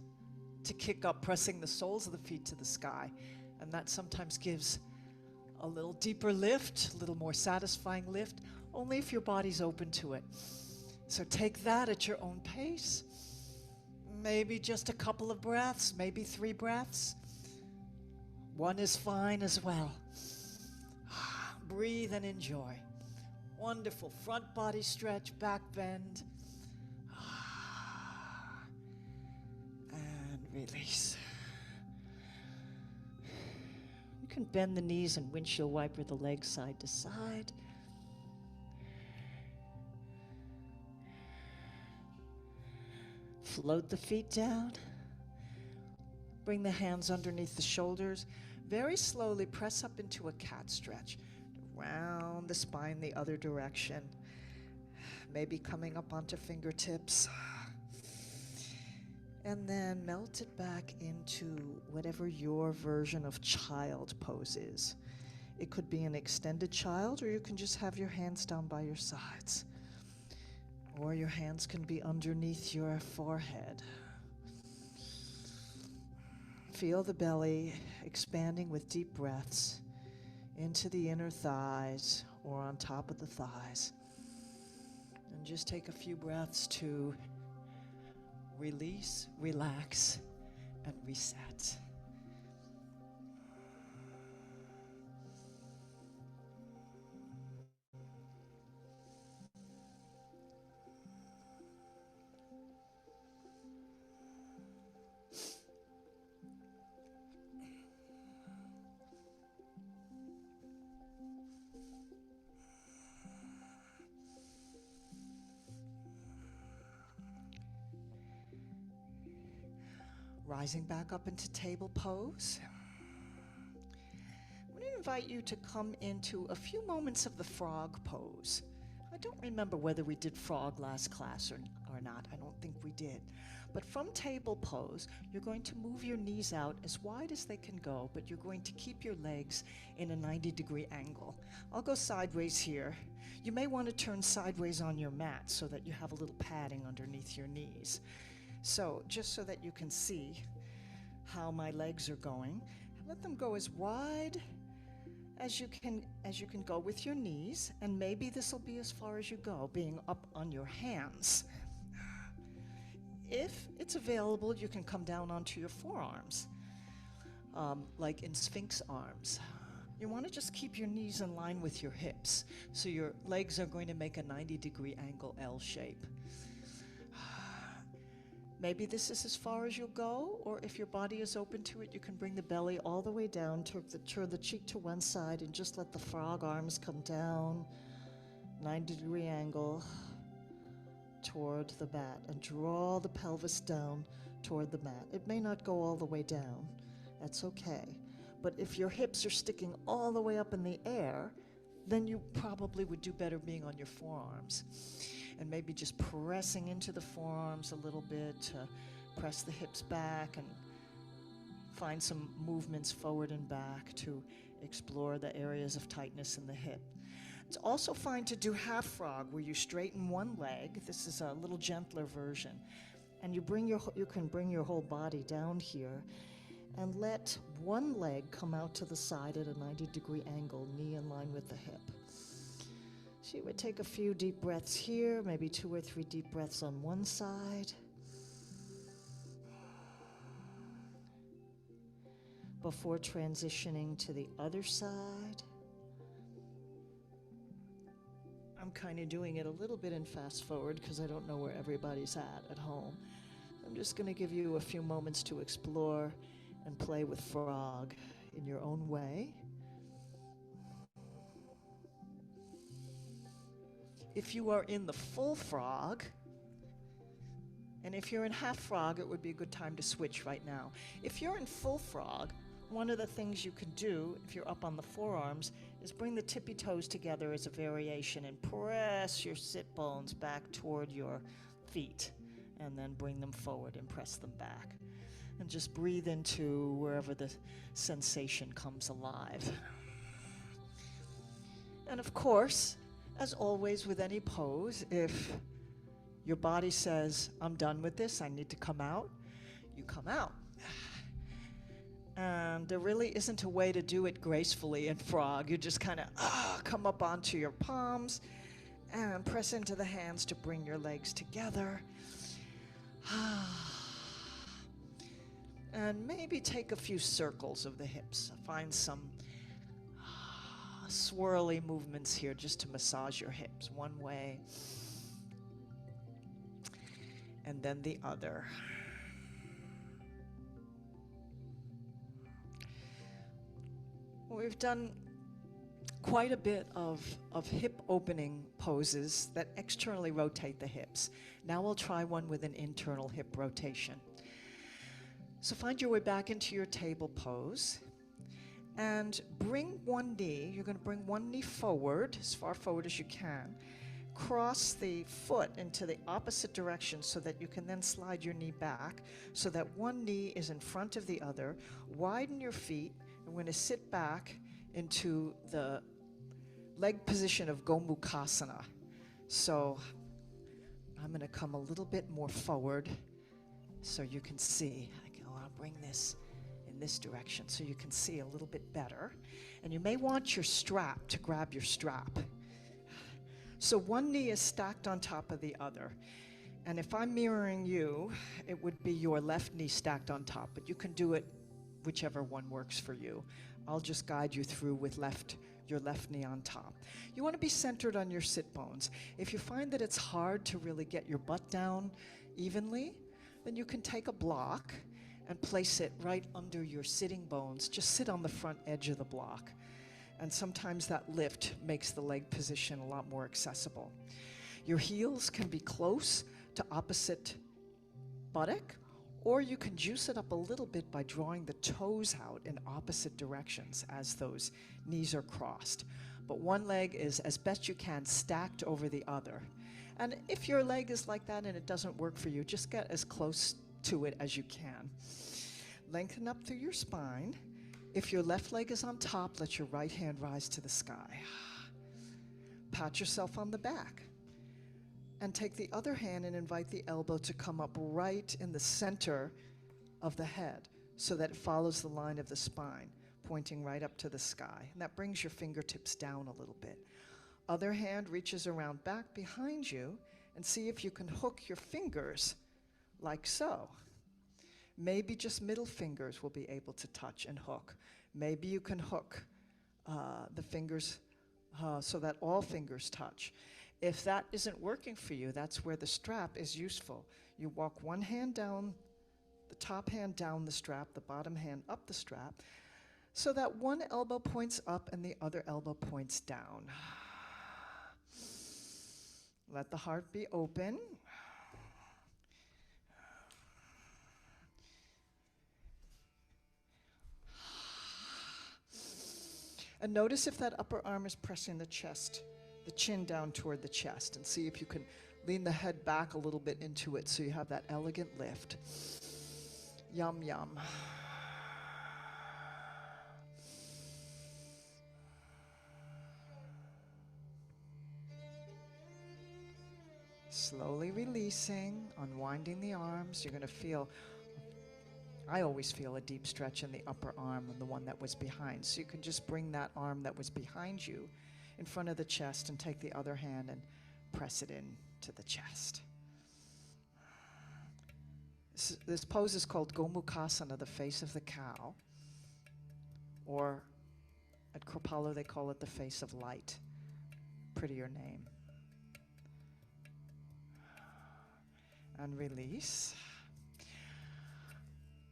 to kick up, pressing the soles of the feet to the sky. And that sometimes gives a little deeper lift, a little more satisfying lift, only if your body's open to it. So take that at your own pace. Maybe just a couple of breaths, maybe 3 breaths. 1 is fine as well. Breathe and enjoy. Wonderful front body stretch, back bend. And release. You can bend the knees and windshield wiper the legs side to side. Float the feet down. Bring the hands underneath the shoulders. Very slowly press up into a cat stretch. Round the spine the other direction. Maybe coming up onto fingertips. And then melt it back into whatever your version of child pose is. It could be an extended child, or you can just have your hands down by your sides. Or your hands can be underneath your forehead. Feel the belly expanding with deep breaths into the inner thighs or on top of the thighs. And just take a few breaths to release, relax, and reset. Rising back up into table pose. I'm going to invite you to come into a few moments of the frog pose. I don't remember whether we did frog last class or not. I don't think we did. But from table pose, you're going to move your knees out as wide as they can go, but you're going to keep your legs in a 90-degree angle. I'll go sideways here. You may want to turn sideways on your mat so that you have a little padding underneath your knees. So, just so that you can see how my legs are going, let them go as wide as you can go with your knees, and maybe this will be as far as you go, being up on your hands. If it's available, you can come down onto your forearms, like in Sphinx arms. You want to just keep your knees in line with your hips, so your legs are going to make a 90-degree angle L shape. Maybe this is as far as you'll go, or if your body is open to it, you can bring the belly all the way down, turn the cheek to one side, and just let the frog arms come down, 90-degree angle toward the mat, and draw the pelvis down toward the mat. It may not go all the way down. That's okay. But if your hips are sticking all the way up in the air, then you probably would do better being on your forearms. And maybe just pressing into the forearms a little bit to press the hips back and find some movements forward and back to explore the areas of tightness in the hip. It's also fine to do half frog, where you straighten one leg. This is a little gentler version. And you can bring your whole body down here. And let one leg come out to the side at a 90-degree angle, knee in line with the hip. So you would take a few deep breaths here, maybe 2 or 3 deep breaths on one side. Before transitioning to the other side. I'm kind of doing it a little bit in fast forward because I don't know where everybody's at home. I'm just going to give you a few moments to explore and play with frog in your own way. If you are in the full frog, and if you're in half frog, it would be a good time to switch right now. If you're in full frog, one of the things you can do, if you're up on the forearms, is bring the tippy toes together as a variation and press your sit bones back toward your feet, and then bring them forward and press them back. And just breathe into wherever the sensation comes alive. And of course, as always with any pose, if your body says, I'm done with this, I need to come out, you come out. And there really isn't a way to do it gracefully in frog. You just kind of come up onto your palms and press into the hands to bring your legs together. And maybe take a few circles of the hips. Find some swirly movements here just to massage your hips one way and then the other. We've done quite a bit of hip opening poses that externally rotate the hips. Now we'll try one with an internal hip rotation. So find your way back into your table pose and bring one knee, you're going to bring one knee forward, as far forward as you can. Cross the foot into the opposite direction so that you can then slide your knee back so that one knee is in front of the other. Widen your feet. And we're going to sit back into the leg position of Gomukhasana. So I'm going to come a little bit more forward so you can see. I'll bring this in this direction so you can see a little bit better. And you may want your strap to grab your strap. So one knee is stacked on top of the other. And if I'm mirroring you, it would be your left knee stacked on top, but you can do it whichever one works for you. I'll just guide you through with your left knee on top. You want to be centered on your sit bones. If you find that it's hard to really get your butt down evenly, then you can take a block and place it right under your sitting bones. Just sit on the front edge of the block. And sometimes that lift makes the leg position a lot more accessible. Your heels can be close to opposite buttock, or you can juice it up a little bit by drawing the toes out in opposite directions as those knees are crossed. But one leg is, as best you can, stacked over the other. And if your leg is like that and it doesn't work for you, just get as close to it as you can. Lengthen up through your spine. If your left leg is on top, let your right hand rise to the sky. Pat yourself on the back. And take the other hand and invite the elbow to come up right in the center of the head so that it follows the line of the spine, pointing right up to the sky. And that brings your fingertips down a little bit. Other hand reaches around back behind you and see if you can hook your fingers like so. Maybe just middle fingers will be able to touch and hook. Maybe you can hook the fingers so that all fingers touch. If that isn't working for you, that's where the strap is useful. You walk one hand down, the top hand down the strap, the bottom hand up the strap, so that one elbow points up and the other elbow points down. Let the heart be open. And notice if that upper arm is pressing the chest, the chin down toward the chest, and see if you can lean the head back a little bit into it so you have that elegant lift. Yum, yum. Slowly releasing, unwinding the arms. You're going to feel I always feel a deep stretch in the upper arm and the one that was behind. So you can just bring that arm that was behind you in front of the chest and take the other hand and press it in to the chest. This pose is called Gomukhasana, the face of the cow, or at Kripalu they call it the face of light. Prettier name. And release.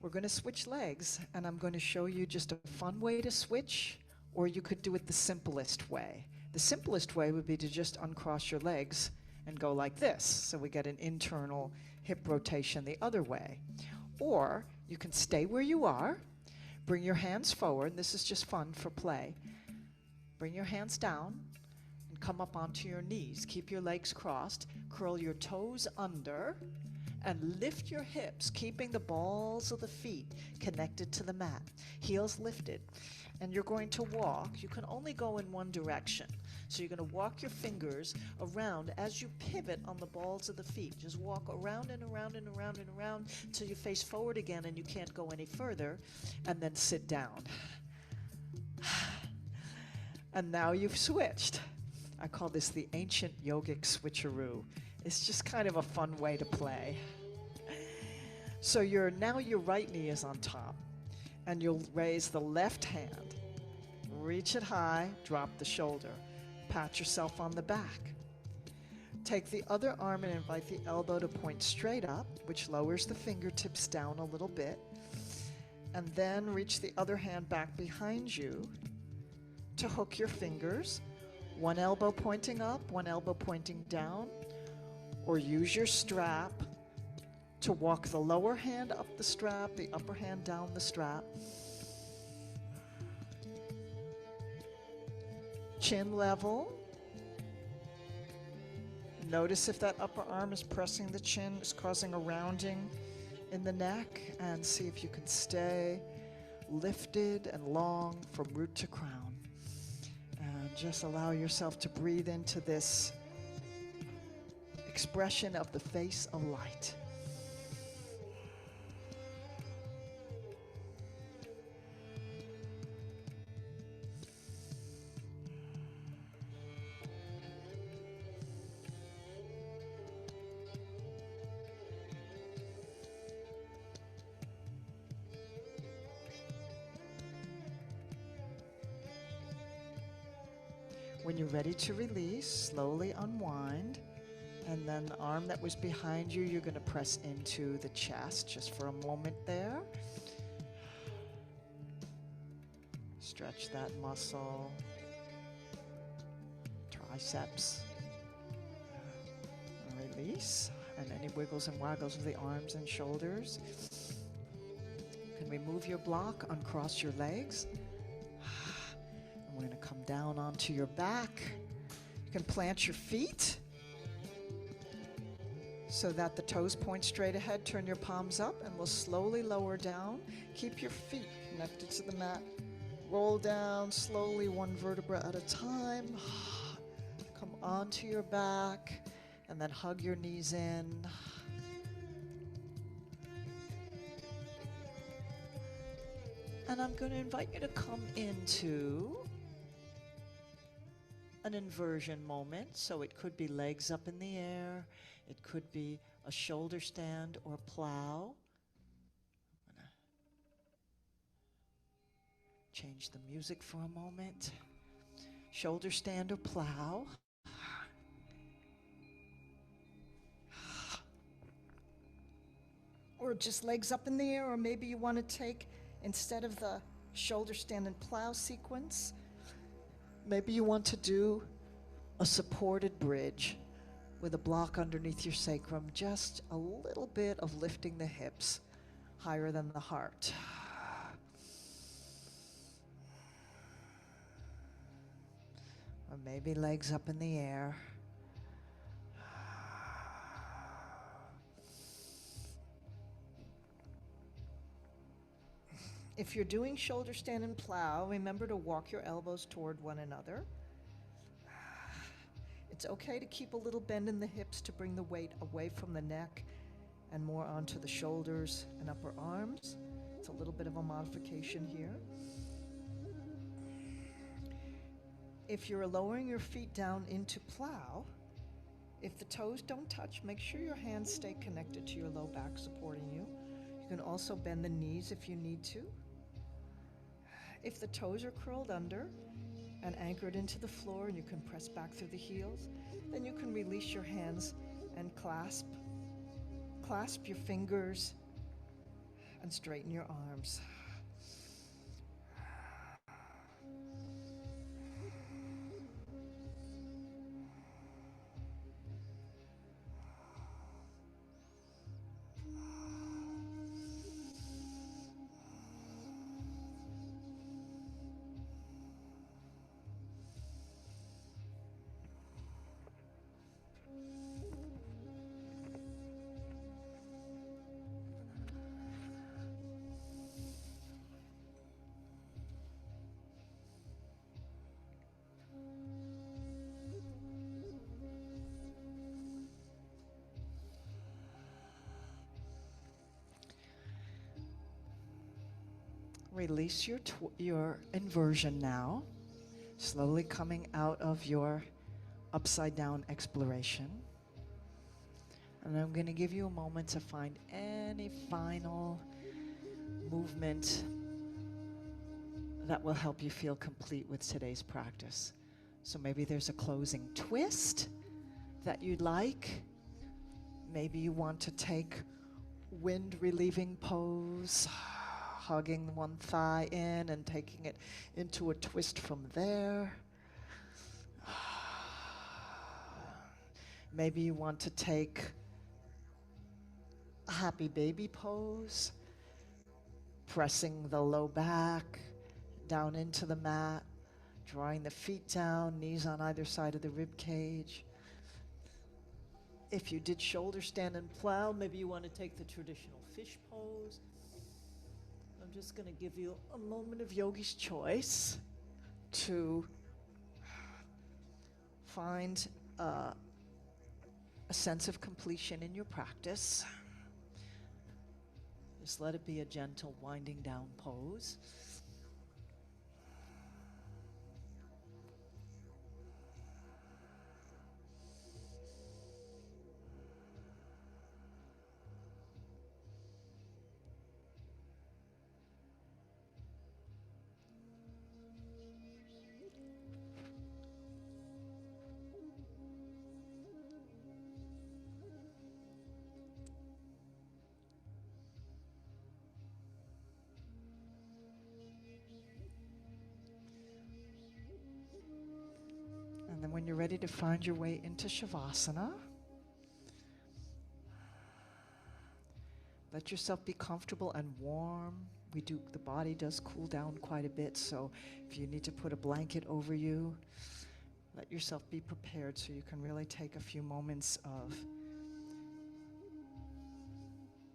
We're going to switch legs, and I'm going to show you just a fun way to switch, or you could do it the simplest way. The simplest way would be to just uncross your legs and go like this, so we get an internal hip rotation the other way. Or you can stay where you are, bring your hands forward, this is just fun for play. Bring your hands down and come up onto your knees. Keep your legs crossed, curl your toes under, and lift your hips, keeping the balls of the feet connected to the mat. Heels lifted. And you're going to walk. You can only go in one direction. So you're going to walk your fingers around as you pivot on the balls of the feet. Just walk around and around and around and around till you face forward again and you can't go any further. And then sit down. And now you've switched. I call this the ancient yogic switcheroo. It's just kind of a fun way to play. So now your right knee is on top, and you'll raise the left hand, reach it high, drop the shoulder, pat yourself on the back. Take the other arm and invite the elbow to point straight up, which lowers the fingertips down a little bit, and then reach the other hand back behind you to hook your fingers, one elbow pointing up, one elbow pointing down, or use your strap to walk the lower hand up the strap, the upper hand down the strap. Chin level. Notice if that upper arm is pressing the chin, is causing a rounding in the neck, and see if you can stay lifted and long from root to crown. And just allow yourself to breathe into this expression of the face of light. When you're ready to release, slowly unwind, and then the arm that was behind you, you're going to press into the chest just for a moment there. Stretch that muscle, triceps, and release, and any wiggles and waggles of the arms and shoulders. You can remove your block, uncross your legs. We're going to come down onto your back. You can plant your feet so that the toes point straight ahead. Turn your palms up, and we'll slowly lower down. Keep your feet connected to the mat. Roll down slowly, one vertebra at a time. Come onto your back, and then hug your knees in. And I'm going to invite you to come into an inversion moment. So it could be legs up in the air. It could be a shoulder stand or plow. I'm going to change the music for a moment. Shoulder stand or plow. Or just legs up in the air, or maybe you want to take, instead of the shoulder stand and plow sequence, maybe you want to do a supported bridge with a block underneath your sacrum, just a little bit of lifting the hips higher than the heart. Or maybe legs up in the air. If you're doing shoulder stand and plow, remember to walk your elbows toward one another. It's okay to keep a little bend in the hips to bring the weight away from the neck and more onto the shoulders and upper arms. It's a little bit of a modification here. If you're lowering your feet down into plow, if the toes don't touch, make sure your hands stay connected to your low back supporting you. You can also bend the knees if you need to. If the toes are curled under and anchored into the floor and you can press back through the heels, then you can release your hands and clasp your fingers and straighten your arms. Release your inversion now, slowly coming out of your upside down exploration. And I'm going to give you a moment to find any final movement that will help you feel complete with today's practice. So maybe there's a closing twist that you'd like. Maybe you want to take wind relieving pose, hugging one thigh in and taking it into a twist from there. Maybe you want to take a happy baby pose, pressing the low back down into the mat, drawing the feet down, knees on either side of the rib cage. If you did shoulder stand and plow, maybe you want to take the traditional fish pose. I'm just going to give you a moment of yogi's choice to find a sense of completion in your practice. Just let it be a gentle winding down pose. And then when you're ready to find your way into Shavasana, let yourself be comfortable and warm. The body does cool down quite a bit, so if you need to put a blanket over you, let yourself be prepared so you can really take a few moments of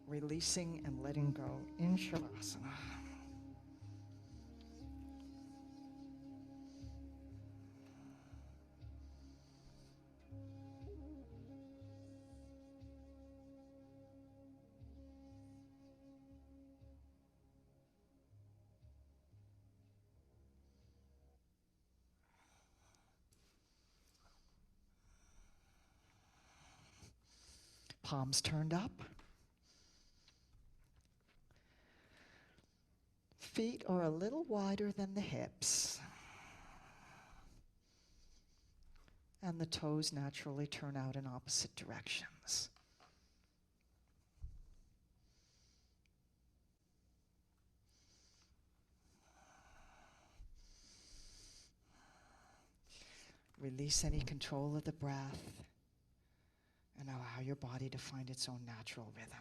releasing and letting go in Shavasana. Palms turned up. Feet are a little wider than the hips. And the toes naturally turn out in opposite directions. Release any control of the breath and allow your body to find its own natural rhythm.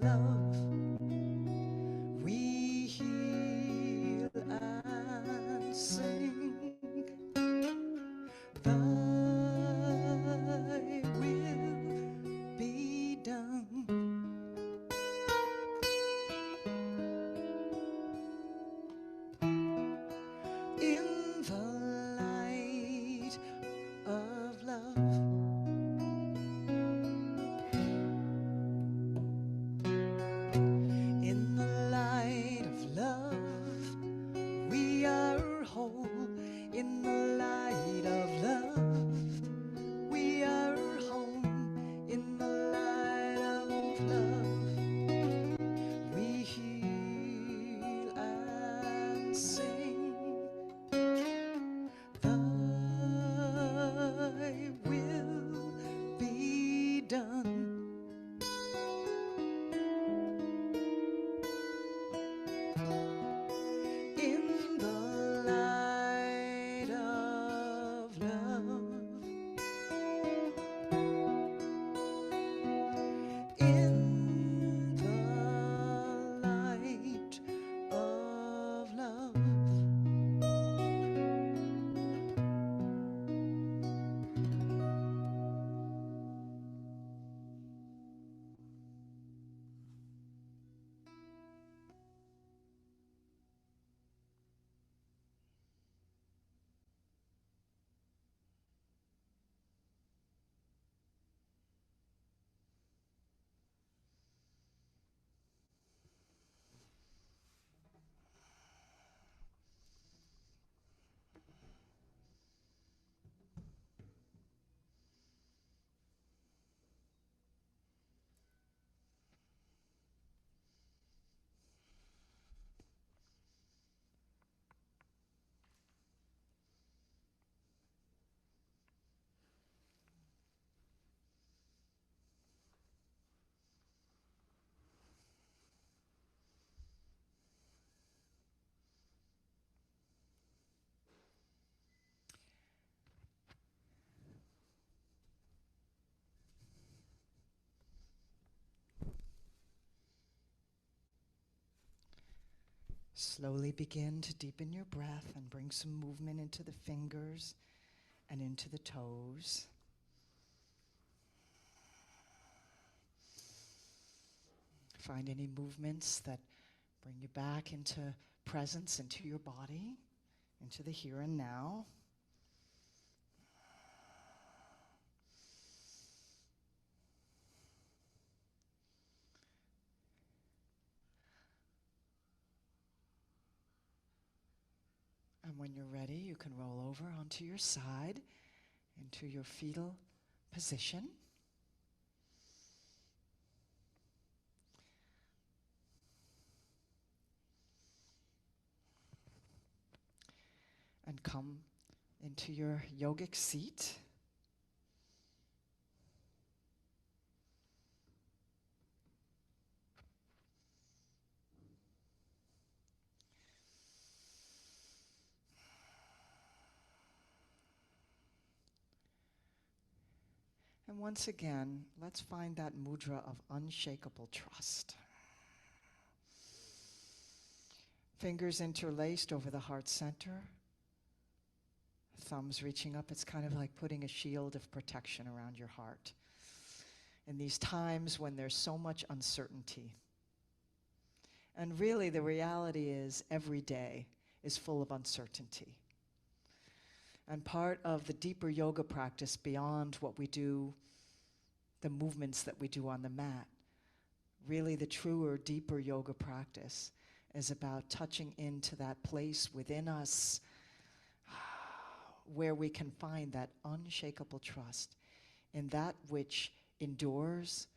love, we heal and sing. Thy will be done. In the light of love, in the light of love, we are whole. In the light of love, we are home. In the light of love, we heal and sing. Thy will be done. In the light of love, in the light of love. Slowly begin to deepen your breath and bring some movement into the fingers and into the toes. Find any movements that bring you back into presence, into your body, into the here and now. And when you're ready, you can roll over onto your side into your fetal position. And come into your yogic seat. And once again, let's find that mudra of unshakable trust. Fingers interlaced over the heart center. Thumbs reaching up. It's kind of like putting a shield of protection around your heart. In these times when there's so much uncertainty. And really the reality is every day is full of uncertainty. And part of the deeper yoga practice beyond what we do, the movements that we do on the mat, really the truer, deeper yoga practice is about touching into that place within us where we can find that unshakable trust in that which endures,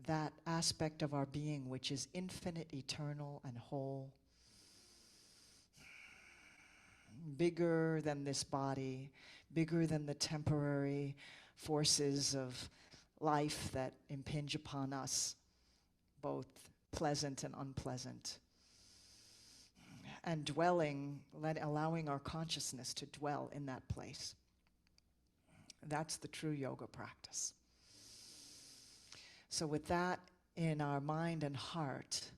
that aspect of our being which is infinite, eternal, and whole, bigger than this body, bigger than the temporary forces of life that impinge upon us, both pleasant and unpleasant. And dwelling, allowing our consciousness to dwell in that place. That's the true yoga practice. So with that in our mind and heart,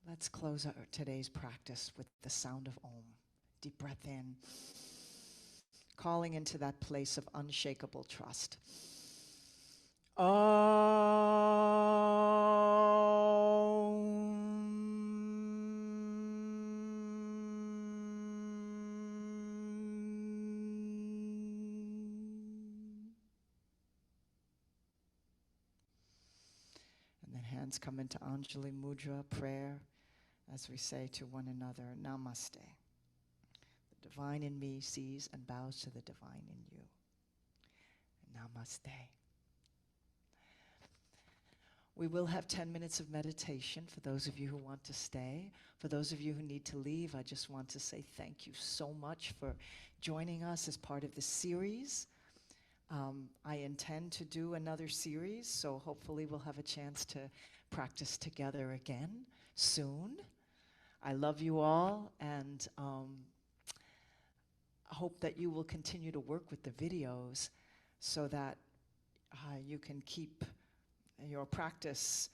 let's close our today's practice with the sound of Om. Deep breath in, calling into that place of unshakable trust. And then hands come into Anjali Mudra, prayer, as we say to one another, Namaste. The divine in me sees and bows to the divine in you. Namaste. We will have 10 minutes of meditation for those of you who want to stay. For those of you who need to leave, I just want to say thank you so much for joining us as part of this series. I intend to do another series, so hopefully we'll have a chance to practice together again soon. I love you all, and I hope that you will continue to work with the videos so that you can keep your practice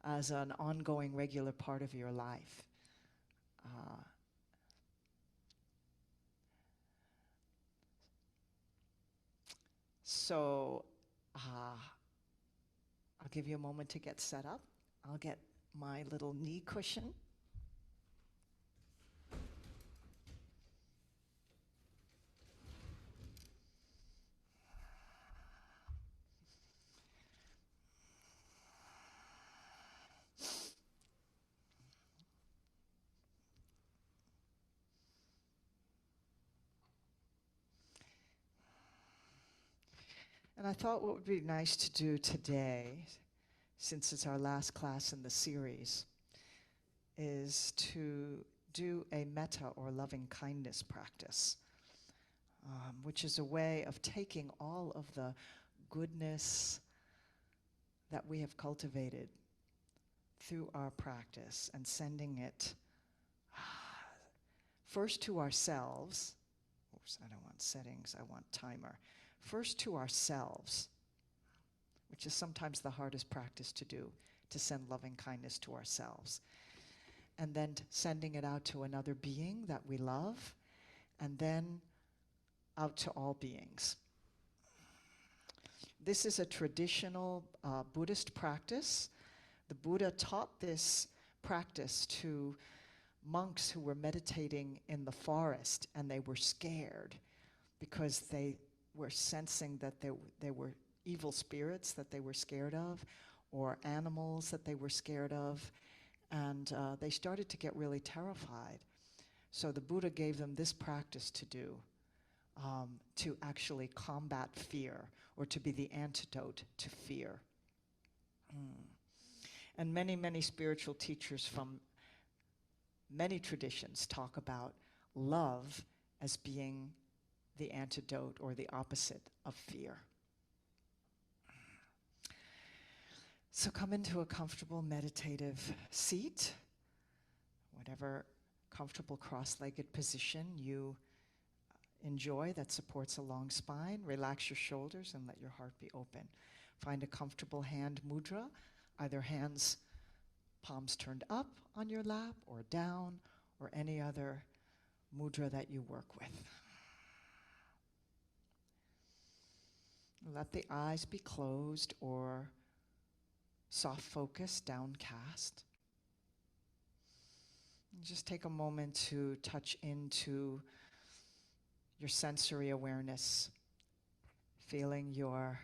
as an ongoing, regular part of your life. So I'll give you a moment to get set up. I'll get my little knee cushion. And I thought what would be nice to do today, since it's our last class in the series, is to do a metta or loving kindness practice, which is a way of taking all of the goodness that we have cultivated through our practice and sending it first to ourselves. Oops, I don't want settings, I want timer. First to ourselves, which is sometimes the hardest practice to do, to send loving kindness to ourselves. And then sending it out to another being that we love, and then out to all beings. This is a traditional Buddhist practice. The Buddha taught this practice to monks who were meditating in the forest, and they were scared because they were sensing that they were evil spirits that they were scared of, or animals that they were scared of, and they started to get really terrified. So the Buddha gave them this practice to do, to actually combat fear, or to be the antidote to fear. And many, many spiritual teachers from many traditions talk about love as being the antidote or the opposite of fear. So come into a comfortable meditative seat, whatever comfortable cross-legged position you enjoy that supports a long spine. Relax your shoulders and let your heart be open. Find a comfortable hand mudra, either hands, palms turned up on your lap or down, or any other mudra that you work with. Let the eyes be closed or soft focus, downcast. And just take a moment to touch into your sensory awareness, feeling your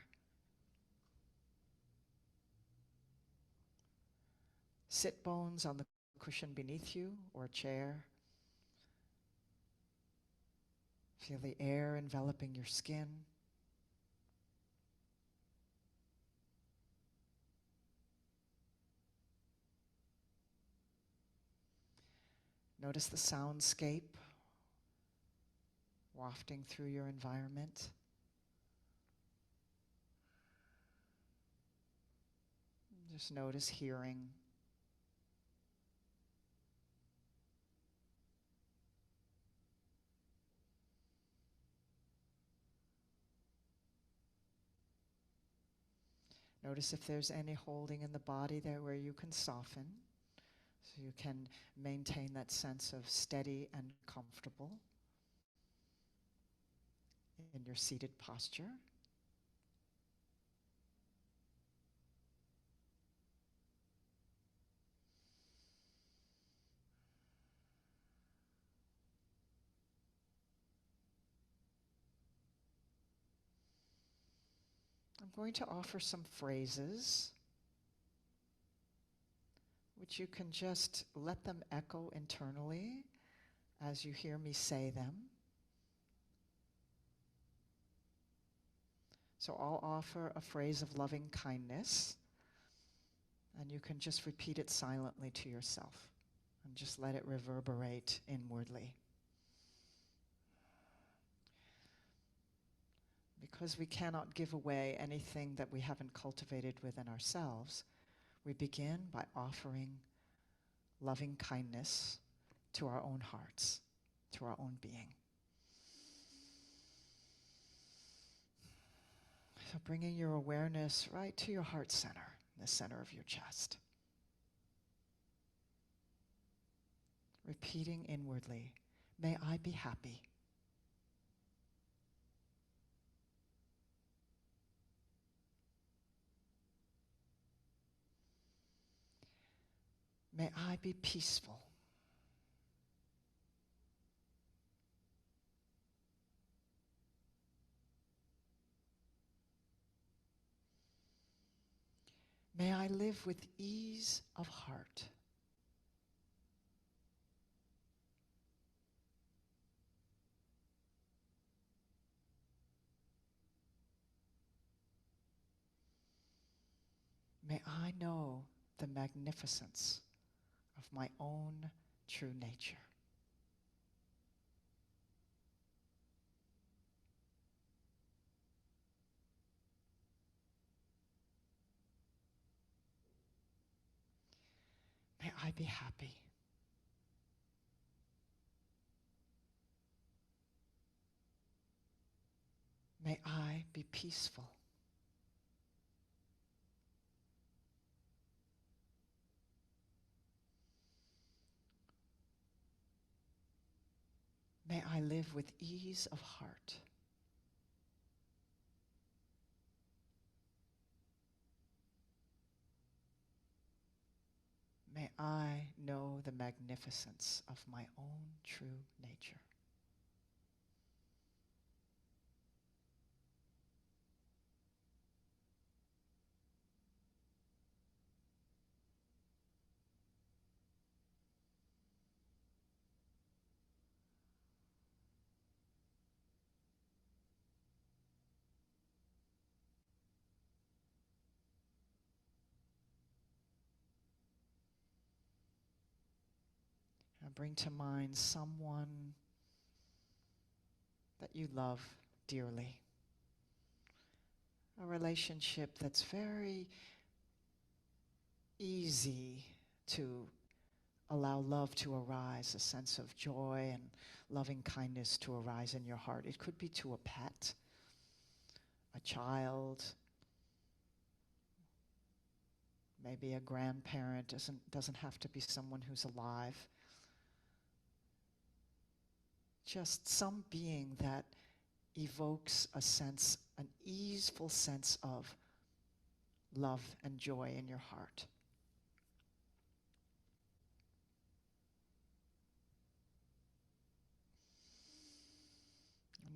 sit bones on the cushion beneath you or a chair. Feel the air enveloping your skin. Notice the soundscape wafting through your environment. Just notice hearing. Notice if there's any holding in the body there where you can soften, so you can maintain that sense of steady and comfortable in your seated posture. I'm going to offer some phrases which you can just let them echo internally as you hear me say them. So I'll offer a phrase of loving kindness, and you can just repeat it silently to yourself and just let it reverberate inwardly. Because we cannot give away anything that we haven't cultivated within ourselves, we begin by offering loving kindness to our own hearts, to our own being. So bringing your awareness right to your heart center, the center of your chest. Repeating inwardly, may I be happy. May I be peaceful. May I live with ease of heart. May I know the magnificence of my own true nature. May I be happy. May I be peaceful. May I live with ease of heart. May I know the magnificence of my own true nature. And bring to mind someone that you love dearly. A relationship that's very easy to allow love to arise, a sense of joy and loving kindness to arise in your heart. It could be to a pet, a child, maybe a grandparent. Doesn't have to be someone who's alive. Just some being that evokes a sense, an easeful sense of love and joy in your heart.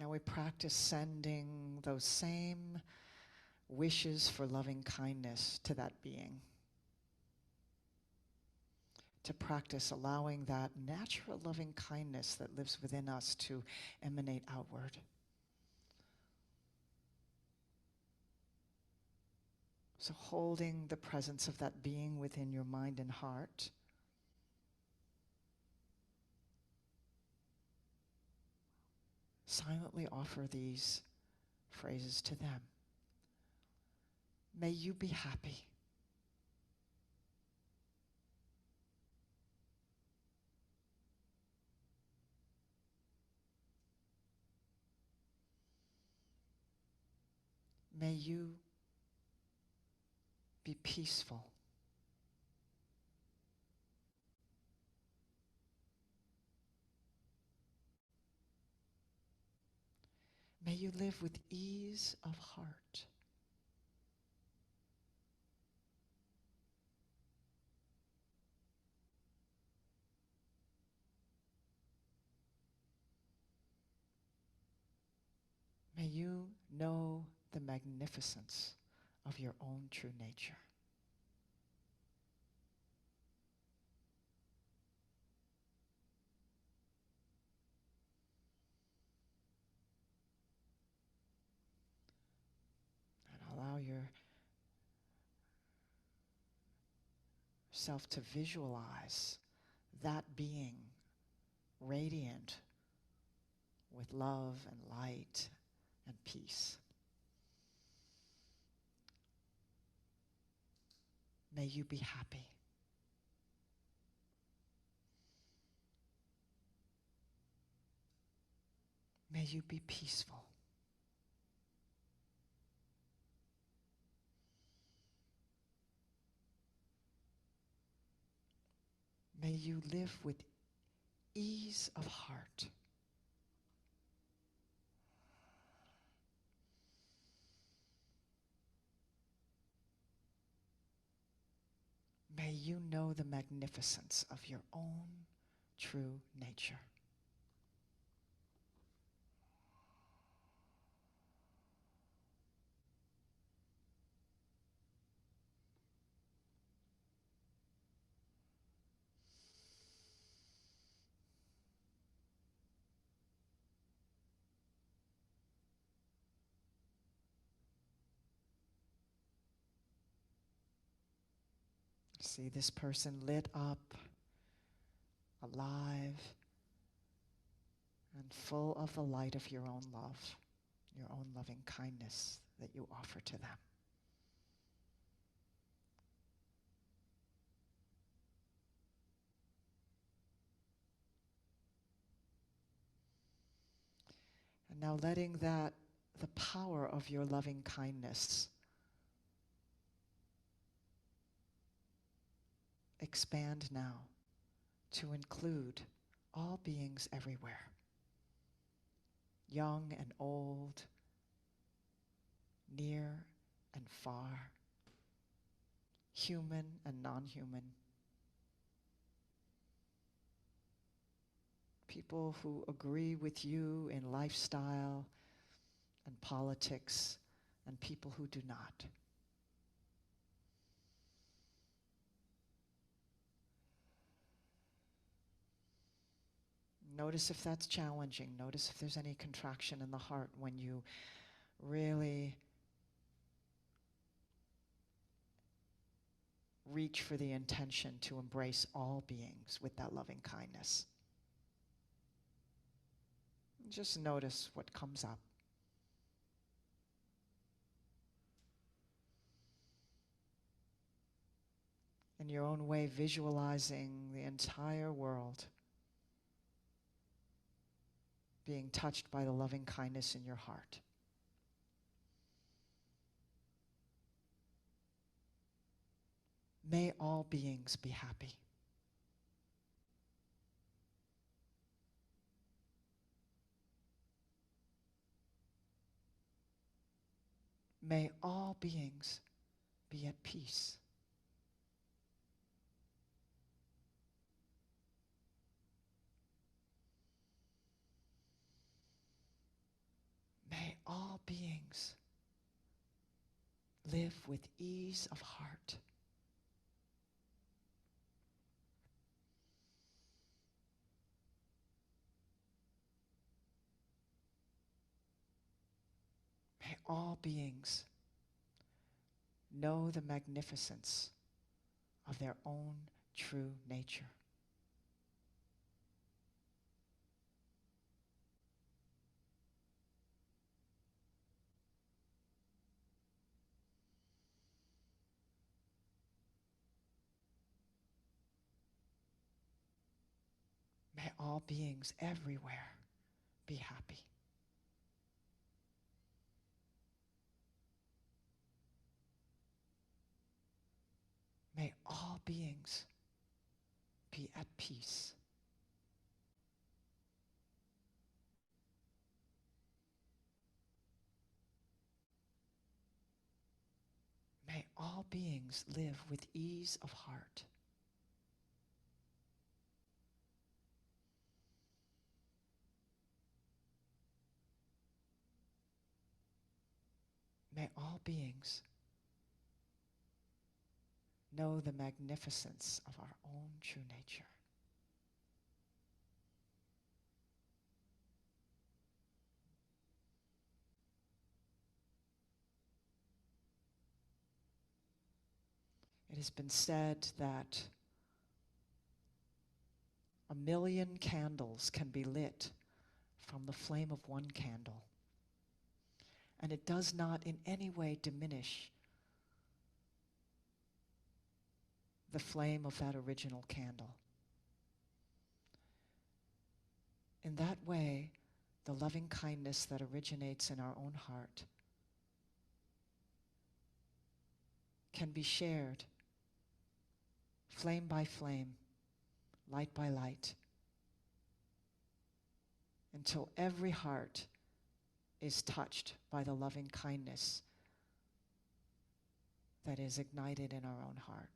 Now we practice sending those same wishes for loving kindness to that being. To practice allowing that natural loving kindness that lives within us to emanate outward. So holding the presence of that being within your mind and heart, silently offer these phrases to them. May you be happy. May you be peaceful. May you live with ease of heart. May you know the magnificence of your own true nature. And allow yourself to visualize that being radiant with love and light and peace. May you be happy. May you be peaceful. May you live with ease of heart. May you know the magnificence of your own true nature. See this person lit up, alive, and full of the light of your own love, your own loving kindness that you offer to them. And now letting the power of your loving kindness expand now to include all beings everywhere, young and old, near and far, human and non-human, people who agree with you in lifestyle and politics, and people who do not. Notice if that's challenging. Notice if there's any contraction in the heart when you really reach for the intention to embrace all beings with that loving kindness. Just notice what comes up. In your own way, visualizing the entire world being touched by the loving kindness in your heart. May all beings be happy. May all beings be at peace. May all beings live with ease of heart. May all beings know the magnificence of their own true nature. May all beings everywhere be happy. all beings be at peace. May all beings live with ease of heart. May all beings know the magnificence of our own true nature. It has been said that 1,000,000 candles can be lit from the flame of one candle, and it does not in any way diminish the flame of that original candle. In that way, the loving kindness that originates in our own heart can be shared flame by flame, light by light, until every heart is touched by the loving kindness that is ignited in our own heart.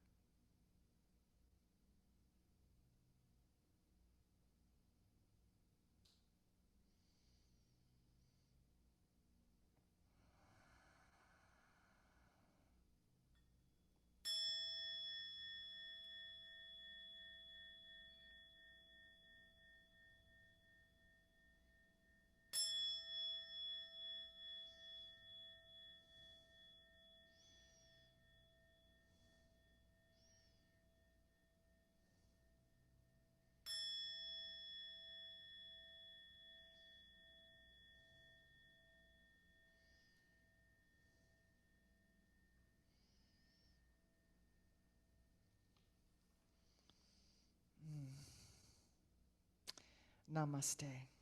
Namaste.